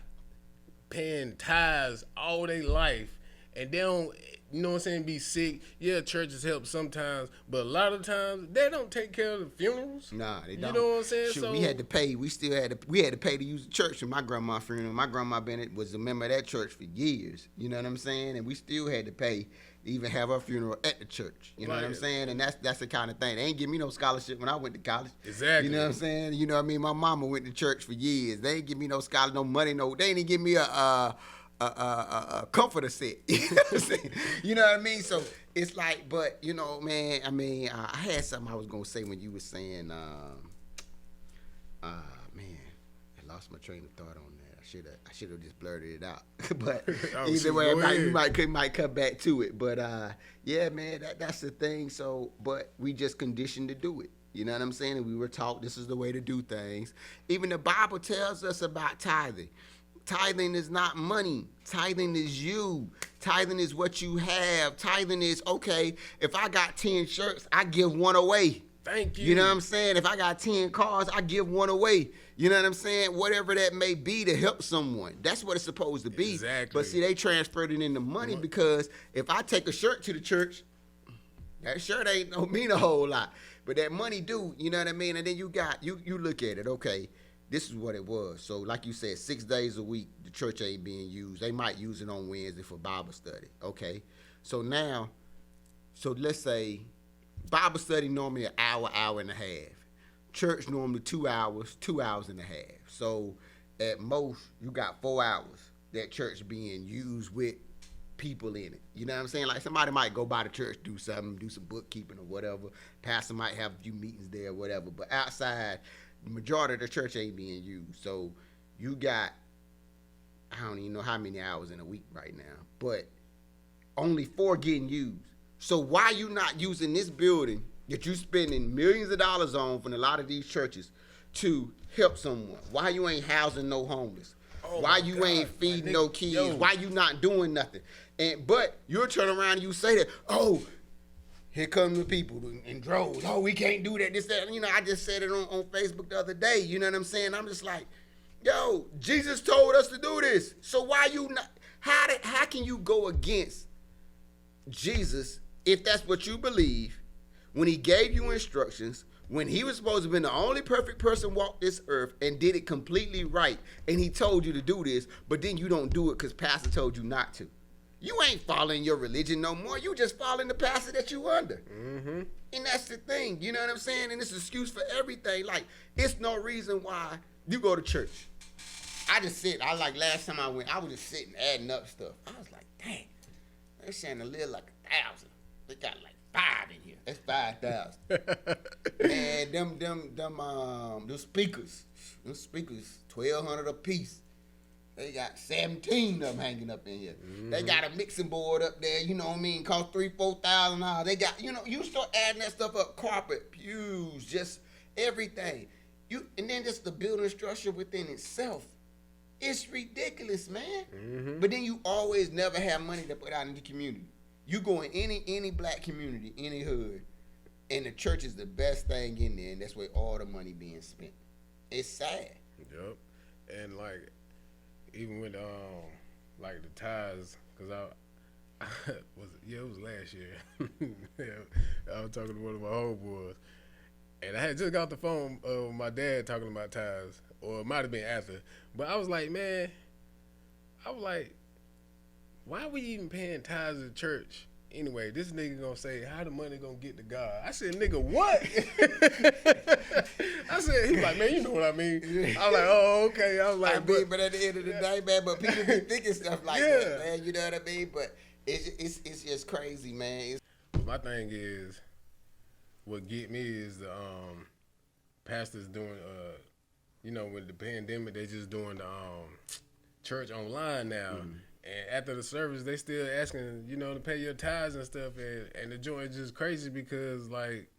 paying tithes all their life, and they don't, you know what I'm saying, be sick. Yeah, churches help sometimes, but a lot of times they don't take care of the funerals. Nah, they don't. You know what I'm saying? Shoot, so we had to pay. We had to pay to use the church for my grandma's funeral. My grandma Bennett was a member of that church for years. You know what I'm saying? And we still had to pay to even have her funeral at the church. You know what I'm saying? And that's the kind of thing. They ain't give me no scholarship when I went to college. Exactly. You know what I'm saying? You know what I mean? My mama went to church for years. They ain't give me no scholarship, no money, no. They ain't even give me a comforter set. You know what I'm saying? You know what I mean? So it's like, but you know, man, I mean, I had something I was gonna say when you were saying, man, I lost my train of thought on that. I should have just blurted it out. But either way, you might come back to it. But yeah, man, that's the thing. So, but we just conditioned to do it. You know what I'm saying? And we were taught this is the way to do things. Even the Bible tells us about tithing. Tithing is not money. Tithing is you. Tithing is what you have. Tithing is, okay, if I got 10 shirts, I give one away. Thank you. You know what I'm saying? If I got 10 cars, I give one away. You know what I'm saying? Whatever that may be to help someone. That's what it's supposed to be. Exactly. But see, they transferred it into money because if I take a shirt to the church, that shirt don't mean a whole lot. But that money do, you know what I mean? And then you look at it, okay, this is what it was. So like you said, 6 days a week, the church ain't being used. They might use it on Wednesday for Bible study, okay? So now, let's say Bible study normally an hour and a half. Church normally 2 hours, 2 hours and a half. So at most, you got 4 hours that church being used with people in it. You know what I'm saying? Like somebody might go by the church, do something, do some bookkeeping or whatever. Pastor might have a few meetings there or whatever. But outside, the majority of the church ain't being used. So you got, I don't even know how many hours in a week right now, but only 4 getting used. So why you not using this building that you spending millions of dollars on from a lot of these churches to help someone? Why you ain't housing no homeless? Why you ain't feeding no kids? Why you not doing nothing? But you'll turn around and you say that, oh, here come the people in droves. Oh, we can't do that, this, that. You know, I just said it on Facebook the other day. You know what I'm saying? I'm just like, yo, Jesus told us to do this. So why you not? How can you go against Jesus if that's what you believe when he gave you instructions, when he was supposed to have been the only perfect person walk this earth and did it completely right, and he told you to do this, but then you don't do it because pastor told you not to? You ain't following your religion no more. You just following the pastor that you under. Mm-hmm. And that's the thing. You know what I'm saying? And it's an excuse for everything. Like, it's no reason why you go to church. Last time I went, I was just sitting adding up stuff. I was like, dang, they're saying a little like 1,000. They got like 5 in here. That's 5,000. And them speakers, 1,200 a piece. They got 17 of them hanging up in here. Mm-hmm. They got a mixing board up there, you know what I mean, cost $3,000-$4,000. They got, you start adding that stuff up, carpet, pews, just everything. And then just the building structure within itself. It's ridiculous, man. Mm-hmm. But then you always never have money to put out in the community. You go in any black community, any hood, and the church is the best thing in there, and that's where all the money being spent. It's sad. Yep. And like, even with like the tithes, because it was last year. I was talking to one of my homeboys, and I had just got off the phone with my dad talking about tithes, or it might have been after. But I was like, man, why are we even paying tithes to church Anyway, this nigga gonna say, how the money gonna get to God? I said, nigga, what? I said, he like, man, you know what I mean. I was like, oh, okay. I was like, but at the end of the day, man, but people be thinking stuff like that, man. You know what I mean? But it's just crazy, man. My thing is, what get me is the pastors doing, you know, with the pandemic, they just doing the church online now. And after the service, they still asking, you know, to pay your tithes and stuff. And the joint is just crazy because, like,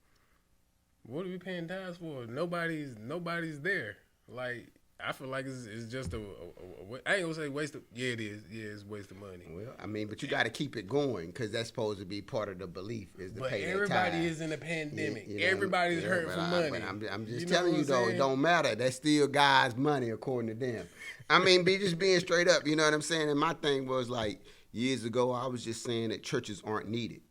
what are we paying tithes for? Nobody's there. Like, I feel like it's just I ain't gonna say waste of, yeah, it is. Yeah, it's waste of money. Well, I mean, but you got to keep it going because that's supposed to be part of the belief is to pay that tithe. But everybody is in a pandemic. You know, everybody's hurting for money. But I'm just telling you, though, it don't matter. That's still God's money according to them. I mean, just being straight up, you know what I'm saying? And my thing was like years ago, I was just saying that churches aren't needed.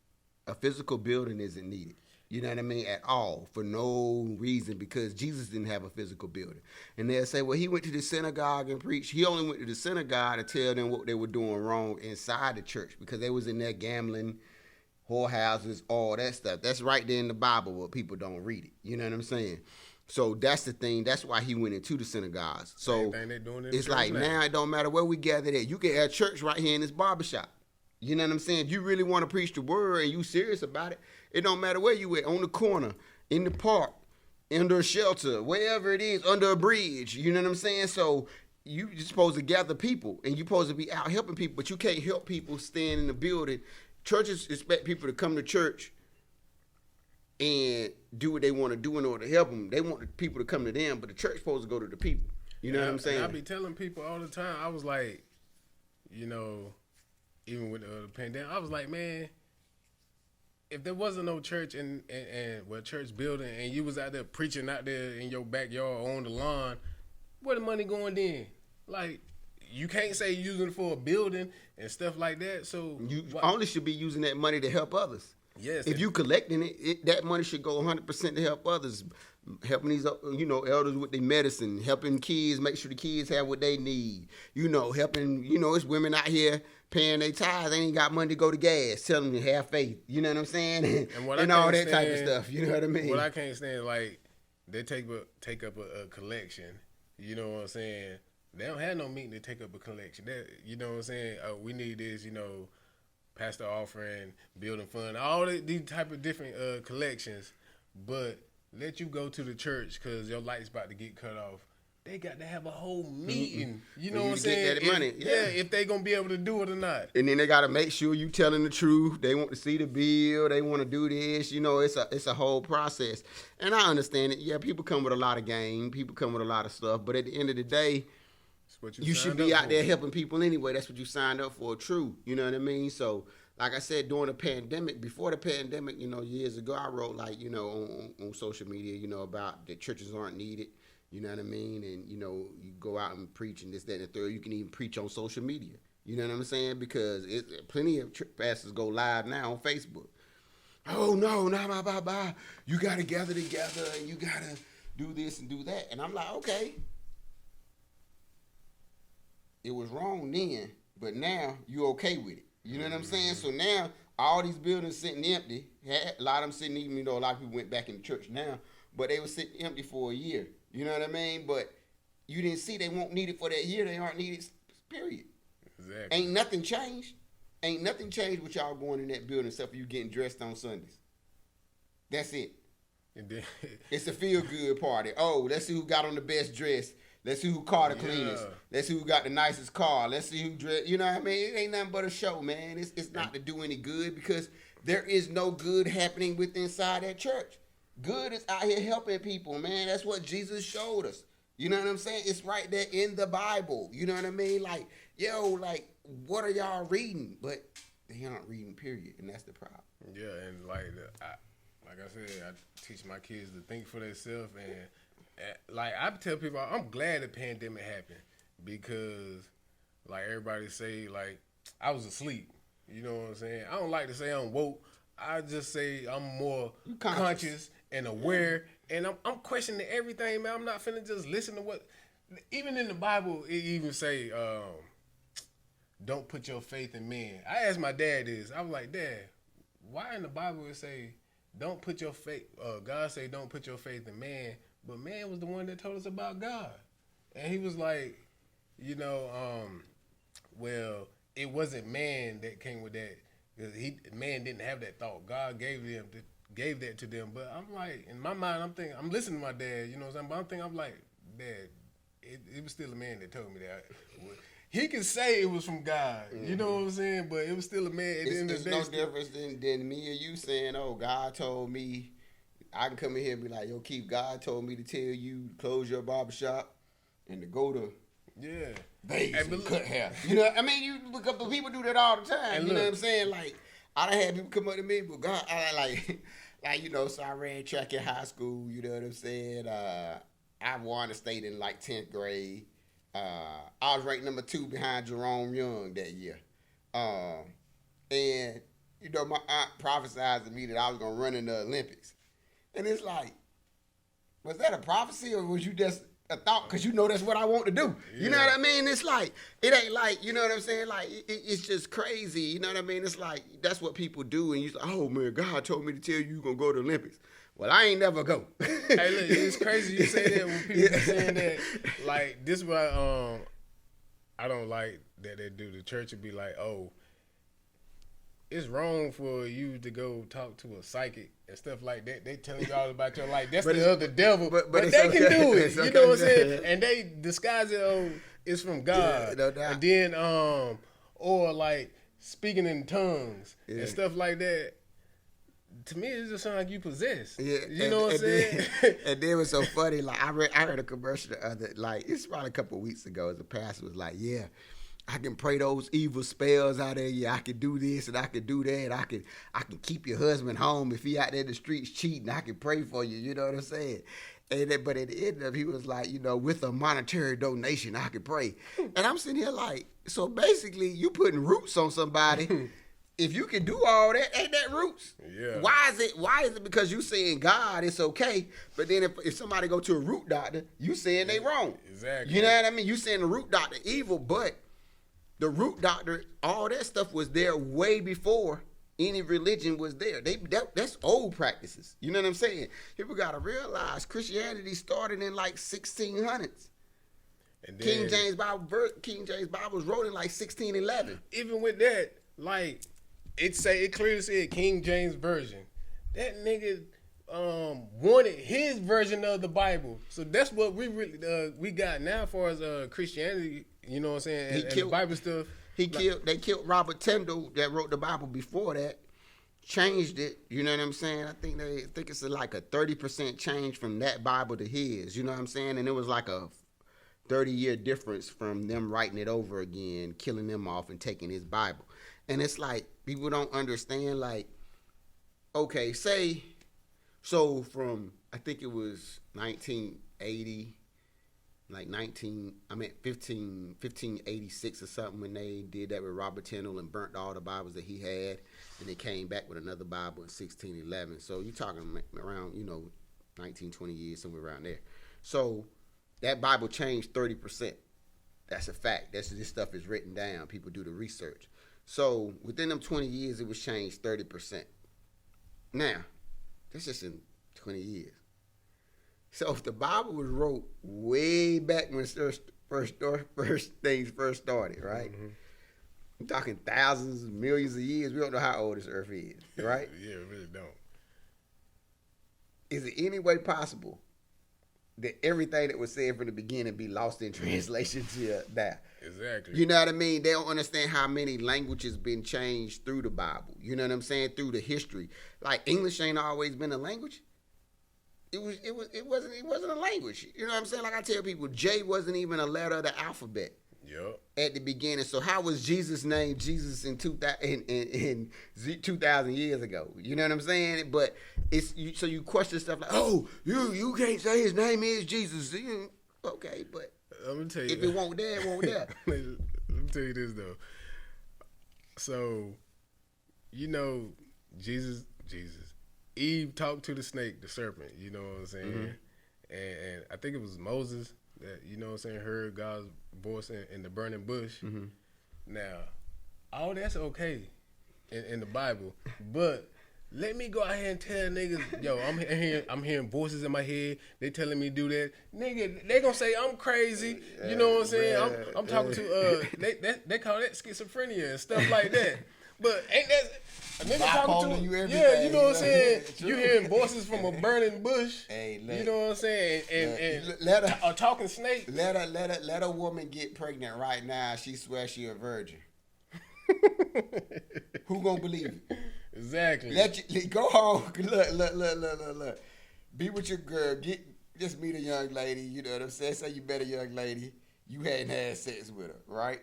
A physical building isn't needed. You know what I mean? At all, for no reason, because Jesus didn't have a physical building. And they'll say, well, he went to the synagogue and preached. He only went to the synagogue to tell them what they were doing wrong inside the church because they was in there gambling, whorehouses, all that stuff. That's right there in the Bible, but people don't read it. You know what I'm saying? So that's the thing. That's why he went into the synagogues. So it's like now it don't matter where we gathered at. You can have church right here in this barbershop. You know what I'm saying? If you really want to preach the word and you serious about it, it don't matter where you at, on the corner, in the park, under a shelter, wherever it is, under a bridge. You know what I'm saying? So you're supposed to gather people and you're supposed to be out helping people, but you can't help people staying in the building. Churches expect people to come to church and do what they want to do in order to help them. They want the people to come to them, but the church supposed to go to the people. You know what I'm saying? I be telling people all the time, I was like, you know, even with the pandemic, I was like, man, if there wasn't no church and church building and you was out there preaching out there in your backyard on the lawn, where the money going then? Like, you can't say using it for a building and stuff like that. So you only should be using that money to help others. Yes. If you collecting it, that money should go 100% to help others, helping these, you know, elders with their medicine, helping kids, make sure the kids have what they need. You know, helping, you know, it's women out here paying their tithes. They ain't got money to go to gas. Tell them to have faith. You know what I'm saying? And all that type of stuff. You know what I mean? What I can't stand, like, they take up a collection. You know what I'm saying? They don't have no meeting to take up a collection. You know what I'm saying? We need this, you know, pastor offering, building fund, all these type of different collections. But let you go to the church because your light's about to get cut off. They got to have a whole meeting. You know what I'm saying? Get that money. If they gonna be able to do it or not. And then they got to make sure you telling the truth. They want to see the bill. They want to do this. You know, it's a whole process. And I understand it. Yeah, people come with a lot of game. People come with a lot of stuff. But at the end of the day, you should be out there helping people anyway. That's what you signed up for, true. You know what I mean? So, like I said, during the pandemic, before the pandemic, you know, years ago, I wrote, like, you know, on social media, you know, about that churches aren't needed. You know what I mean? And, you know, you go out and preach and this, that, and the third. You can even preach on social media. You know what I'm saying? Because plenty of pastors go live now on Facebook. Oh, no, blah. You got to gather together and you got to do this and do that. And I'm like, okay. It was wrong then, but now you okay with it. You know what I'm saying? So now all these buildings sitting empty. A lot of them sitting, even, you know, a lot of people went back in the church now, but they were sitting empty for a year. You know what I mean? But you didn't see they won't need it for that year. They aren't needed, period. Exactly. Ain't nothing changed. Ain't nothing changed with y'all going in that building except for you getting dressed on Sundays. That's it. It's a feel-good party. Oh, let's see who got on the best dress. Let's see who caught the cleanest. Let's see who got the nicest car. Let's see who dressed. You know what I mean? It ain't nothing but a show, man. It's not to do any good because there is no good happening within inside that church. Good is out here helping people, man. That's what Jesus showed us. You know what I'm saying? It's right there in the Bible. You know what I mean? Like, yo, like, what are y'all reading? But they aren't reading, period, and that's the problem. Yeah, and like I said, I teach my kids to think for themselves, and like I tell people, I'm glad the pandemic happened because, like everybody say, like I was asleep. You know what I'm saying? I don't like to say I'm woke. I just say I'm more conscious and aware, and I'm questioning everything, man. I'm not finna just listen to what. Even in the Bible, it even say, don't put your faith in men. I asked my dad this. I was like, Dad, why in the Bible it say don't put your faith? God say don't put your faith in man, but man was the one that told us about God, and he was like, well, it wasn't man that came with that. Man didn't have that thought. God gave that to them. But I'm like, in my mind, I'm listening to my dad. You know what I'm saying? But I'm like, Dad, it was still a man that told me that. He can say it was from God. Mm-hmm. You know what I'm saying? But it was still a man. At the end of the day, no difference than me or you saying, "Oh, God told me." I can come in here and be like, "Yo, Keith, God told me to tell you to close your barbershop and to go to." Yeah. Vegas and cut hair. You know, I mean, you look up, people do that all the time. And you know what I'm saying? Like, I done had people come up to me, but God, so I ran track in high school. You know what I'm saying? I won a state in like 10th grade. I was ranked number 2 behind Jerome Young that year. And my aunt prophesied to me that I was gonna run in the Olympics. And it's like, was that a prophecy or was you just a thought? Because that's what I want to do. You know what I mean? It's like, it ain't like, you know what I'm saying? Like, it's just crazy. You know what I mean? It's like, that's what people do. And you're like, oh, man, God told me to tell you you're going to go to the Olympics. Well, I ain't never go. Hey, look, it's crazy you say that when people be saying that. Like, this is why I don't like that they do. The church would be like, oh, it's wrong for you to go talk to a psychic and stuff like that. They telling you all about your life. That's the other devil. But they can do it. You know what I'm saying? And they disguise it, oh, it's from God. Yeah, no doubt. And then, or like speaking in tongues and stuff like that. To me, it just sounds like you possessed. Yeah, you know what I'm saying? And then it was so funny. Like I heard a commercial the other, like it's probably a couple of weeks ago. The pastor was like, "Yeah, I can pray those evil spells out there. Yeah, I can do this and I can do that. I can keep your husband home if he out there in the streets cheating. I can pray for you." You know what I'm saying? But at the end of it, he was like, with a monetary donation, I can pray. And I'm sitting here like, so basically, you putting roots on somebody. If you can do all that, ain't that roots? Yeah. Why is it because you saying God, it's okay, but then if somebody go to a root doctor, you saying they wrong. Exactly. You know what I mean? You saying the root doctor evil, but the root doctor, all that stuff was there way before any religion was there. That's old practices. You know what I'm saying? People got to realize Christianity started in like 1600s. And then, King James Bible was wrote in like 1611. Even with that, like it clearly said King James Version. That nigga wanted his version of the Bible. So that's what we really we got now as far as Christianity. You know what I'm saying? And the Bible stuff. They killed Robert Tyndall that wrote the Bible before that. Changed it, you know what I'm saying? I think it's like a 30% change from that Bible to his, you know what I'm saying? And it was like a 30-year difference from them writing it over again, killing them off and taking his Bible. And it's like, people don't understand, like, okay, from, I think it was 1980, like 1586 or something, when they did that with Robert Tyndall and burnt all the Bibles that he had, and they came back with another Bible in 1611. So you're talking around, 19, 20 years, somewhere around there. So that Bible changed 30%. That's a fact. This stuff is written down. People do the research. So within them 20 years, it was changed 30%. Now, that's just in 20 years. So if the Bible was wrote way back when first things first started, right? Mm-hmm. I'm talking thousands, millions of years. We don't know how old this earth is, right? Yeah, we really don't. Is it any way possible that everything that was said from the beginning be lost in translation to now? Exactly. You know what I mean? They don't understand how many languages been changed through the Bible. You know what I'm saying? Through the history. Like English ain't always been a language. It wasn't a language. You know what I'm saying? Like I tell people, J wasn't even a letter of the alphabet. Yep. At the beginning. So how was Jesus named Jesus in 2,000 years ago? You know what I'm saying? But so you question stuff like, oh, you can't say his name is Jesus. Okay, but I'm gonna tell you, if it won't there, it won't there. Let me tell you this though. So, Jesus, Eve talked to the snake, the serpent. You know what I'm saying? Mm-hmm. And I think it was Moses that, heard God's voice in the burning bush. Mm-hmm. Now, all that's okay in the Bible, but Let me go out here and tell niggas, yo, I'm hearing voices in my head. They telling me to do that. Nigga, they gonna say I'm crazy. You know what I'm saying? I'm talking to they call that schizophrenia and stuff like that. But ain't that a nigga talking to you everything, yeah, you know what I'm saying? True. You hearing voices from a burning bush. Hey, you know what I'm saying? And let her, a talking snake. Let a woman get pregnant right now. She swears she a virgin. Who gonna believe it? Exactly. Go home. Look. Be with your girl. Just meet a young lady. You know what I'm saying? Say you met a young lady. You hadn't had sex with her, right?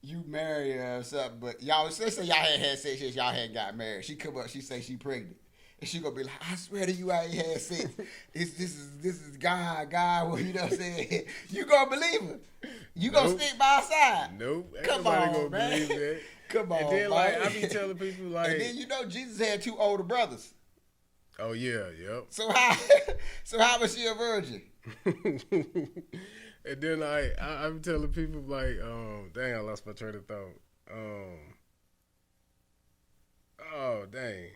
You marry her or something, but y'all say y'all had sex since y'all hadn't got married. She come up, she say she pregnant. And she gonna be like, I swear to you I ain't had sex. This is God, well, you know what I'm saying? You gonna believe her. You gonna stick by her side. Nope. Ain't Come nobody on, gonna man. believe that. Come on, and then man. I be telling people like, and then you know Jesus had 2 older brothers. oh yeah, yep. So how was she a virgin? And then I be telling people like, dang, I lost my train of thought. Oh dang,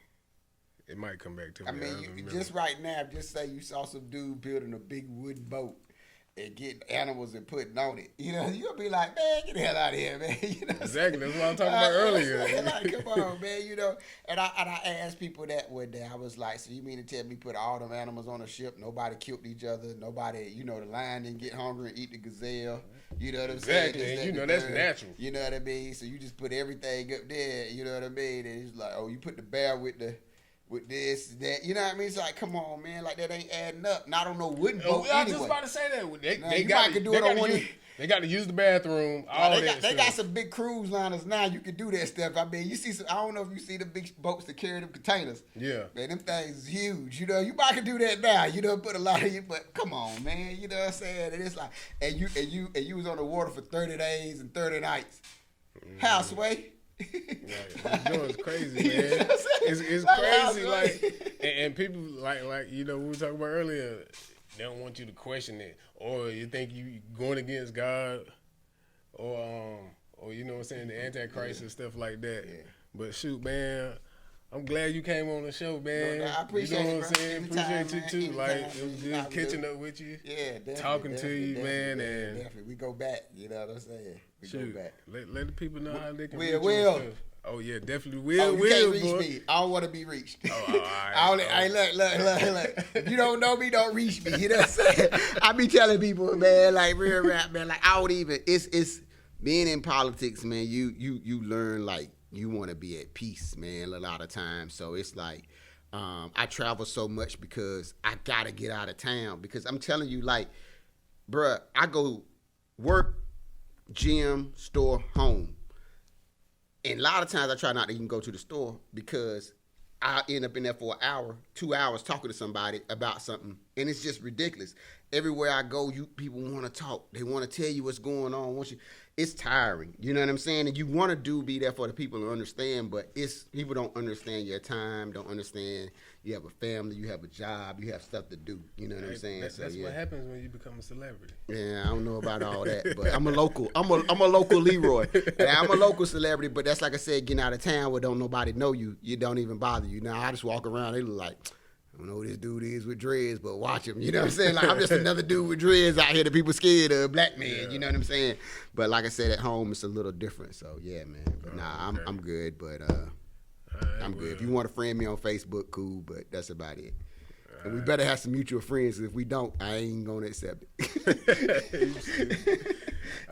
it might come back to me. I mean, you, just right now, just say you saw some dude building a big wooden boat and getting animals and putting on it. You know, you'll be like, man, get the hell out of here, man. You know exactly, that's what I'm talking about earlier. Like, come on, man. You know, and I asked people that one day. I was like, so you mean to tell me put all them animals on a ship? Nobody killed each other. Nobody, you know, the lion didn't get hungry and eat the gazelle. You know what I'm saying? Exactly, and you know that's natural. You know what I mean? So you just put everything up there. You know what I mean? And it's like, oh, you put the bear with this, that, you know what I mean? It's like, come on, man, like that ain't adding up. Not on no wooden boat I was anyway. just about to say that. They got to use the bathroom. They got some big cruise liners now. You can do that stuff. I mean, you see some. I don't know if you see the big boats that carry them containers. Yeah, man, them things is huge. You know, you might can do that now. You know, put a lot of you. But come on, man. You know what I'm saying? And it's like, and you was on the water for 30 days and 30 nights. Houseway. Right. You know, it's crazy, man. You know it's like crazy, like, and people like you know, we were talking about earlier. They don't want you to question it, or you think you going against God, or you know what I'm saying, the Antichrist and stuff like that. Yeah. But shoot, man, I'm glad you came on the show, man. No, I appreciate you know what I'm saying. Anytime, appreciate you too. man. Like it was good catching up with you. Yeah, definitely, talking to you, man, and definitely we go back. You know what I'm saying? We shoot, go back. Let the people know how they can. Will. Oh yeah, definitely will. You can't reach me. I don't want to be reached. Oh, all right. Look. If you don't know me, don't reach me. You know what I'm saying? I be telling people, man, like real rap, man. Like I don't even. It's being in politics, man. You learn like you want to be at peace, man. A lot of times, so it's like I travel so much because I gotta get out of town. Because I'm telling you, like, bruh, I go work, gym, store, home. And a lot of times I try not to even go to the store because I end up in there for an hour, 2 hours talking to somebody about something. And it's just ridiculous. Everywhere I go, people want to talk. They want to tell you what's going on. It's tiring. You know what I'm saying? And you want to be there for the people to understand, but people don't understand your time, don't understand you have a family, you have a job, you have stuff to do. You know what I'm saying? That's what happens when you become a celebrity. Yeah, I don't know about all that, but I'm a local. I'm a local Leroy. And I'm a local celebrity, but that's like I said, getting out of town where don't nobody know you. You don't even bother you. Now I just walk around. They look like, I don't know who this dude is with dreads, but watch him. You know what I'm saying? Like I'm just another dude with dreads out here that people scared of, black man. Yeah. You know what I'm saying? But like I said, at home it's a little different. So yeah, man. But I'm good. But I'm good. If you want to friend me on Facebook, cool. But that's about it. And we better have some mutual friends. If we don't, I ain't gonna accept it.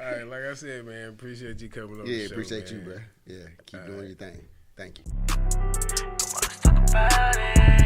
All right, like I said, man, appreciate you coming on. Yeah, the show, appreciate man. you, bro. Yeah, keep doing your thing. Thank you. Let's talk about it.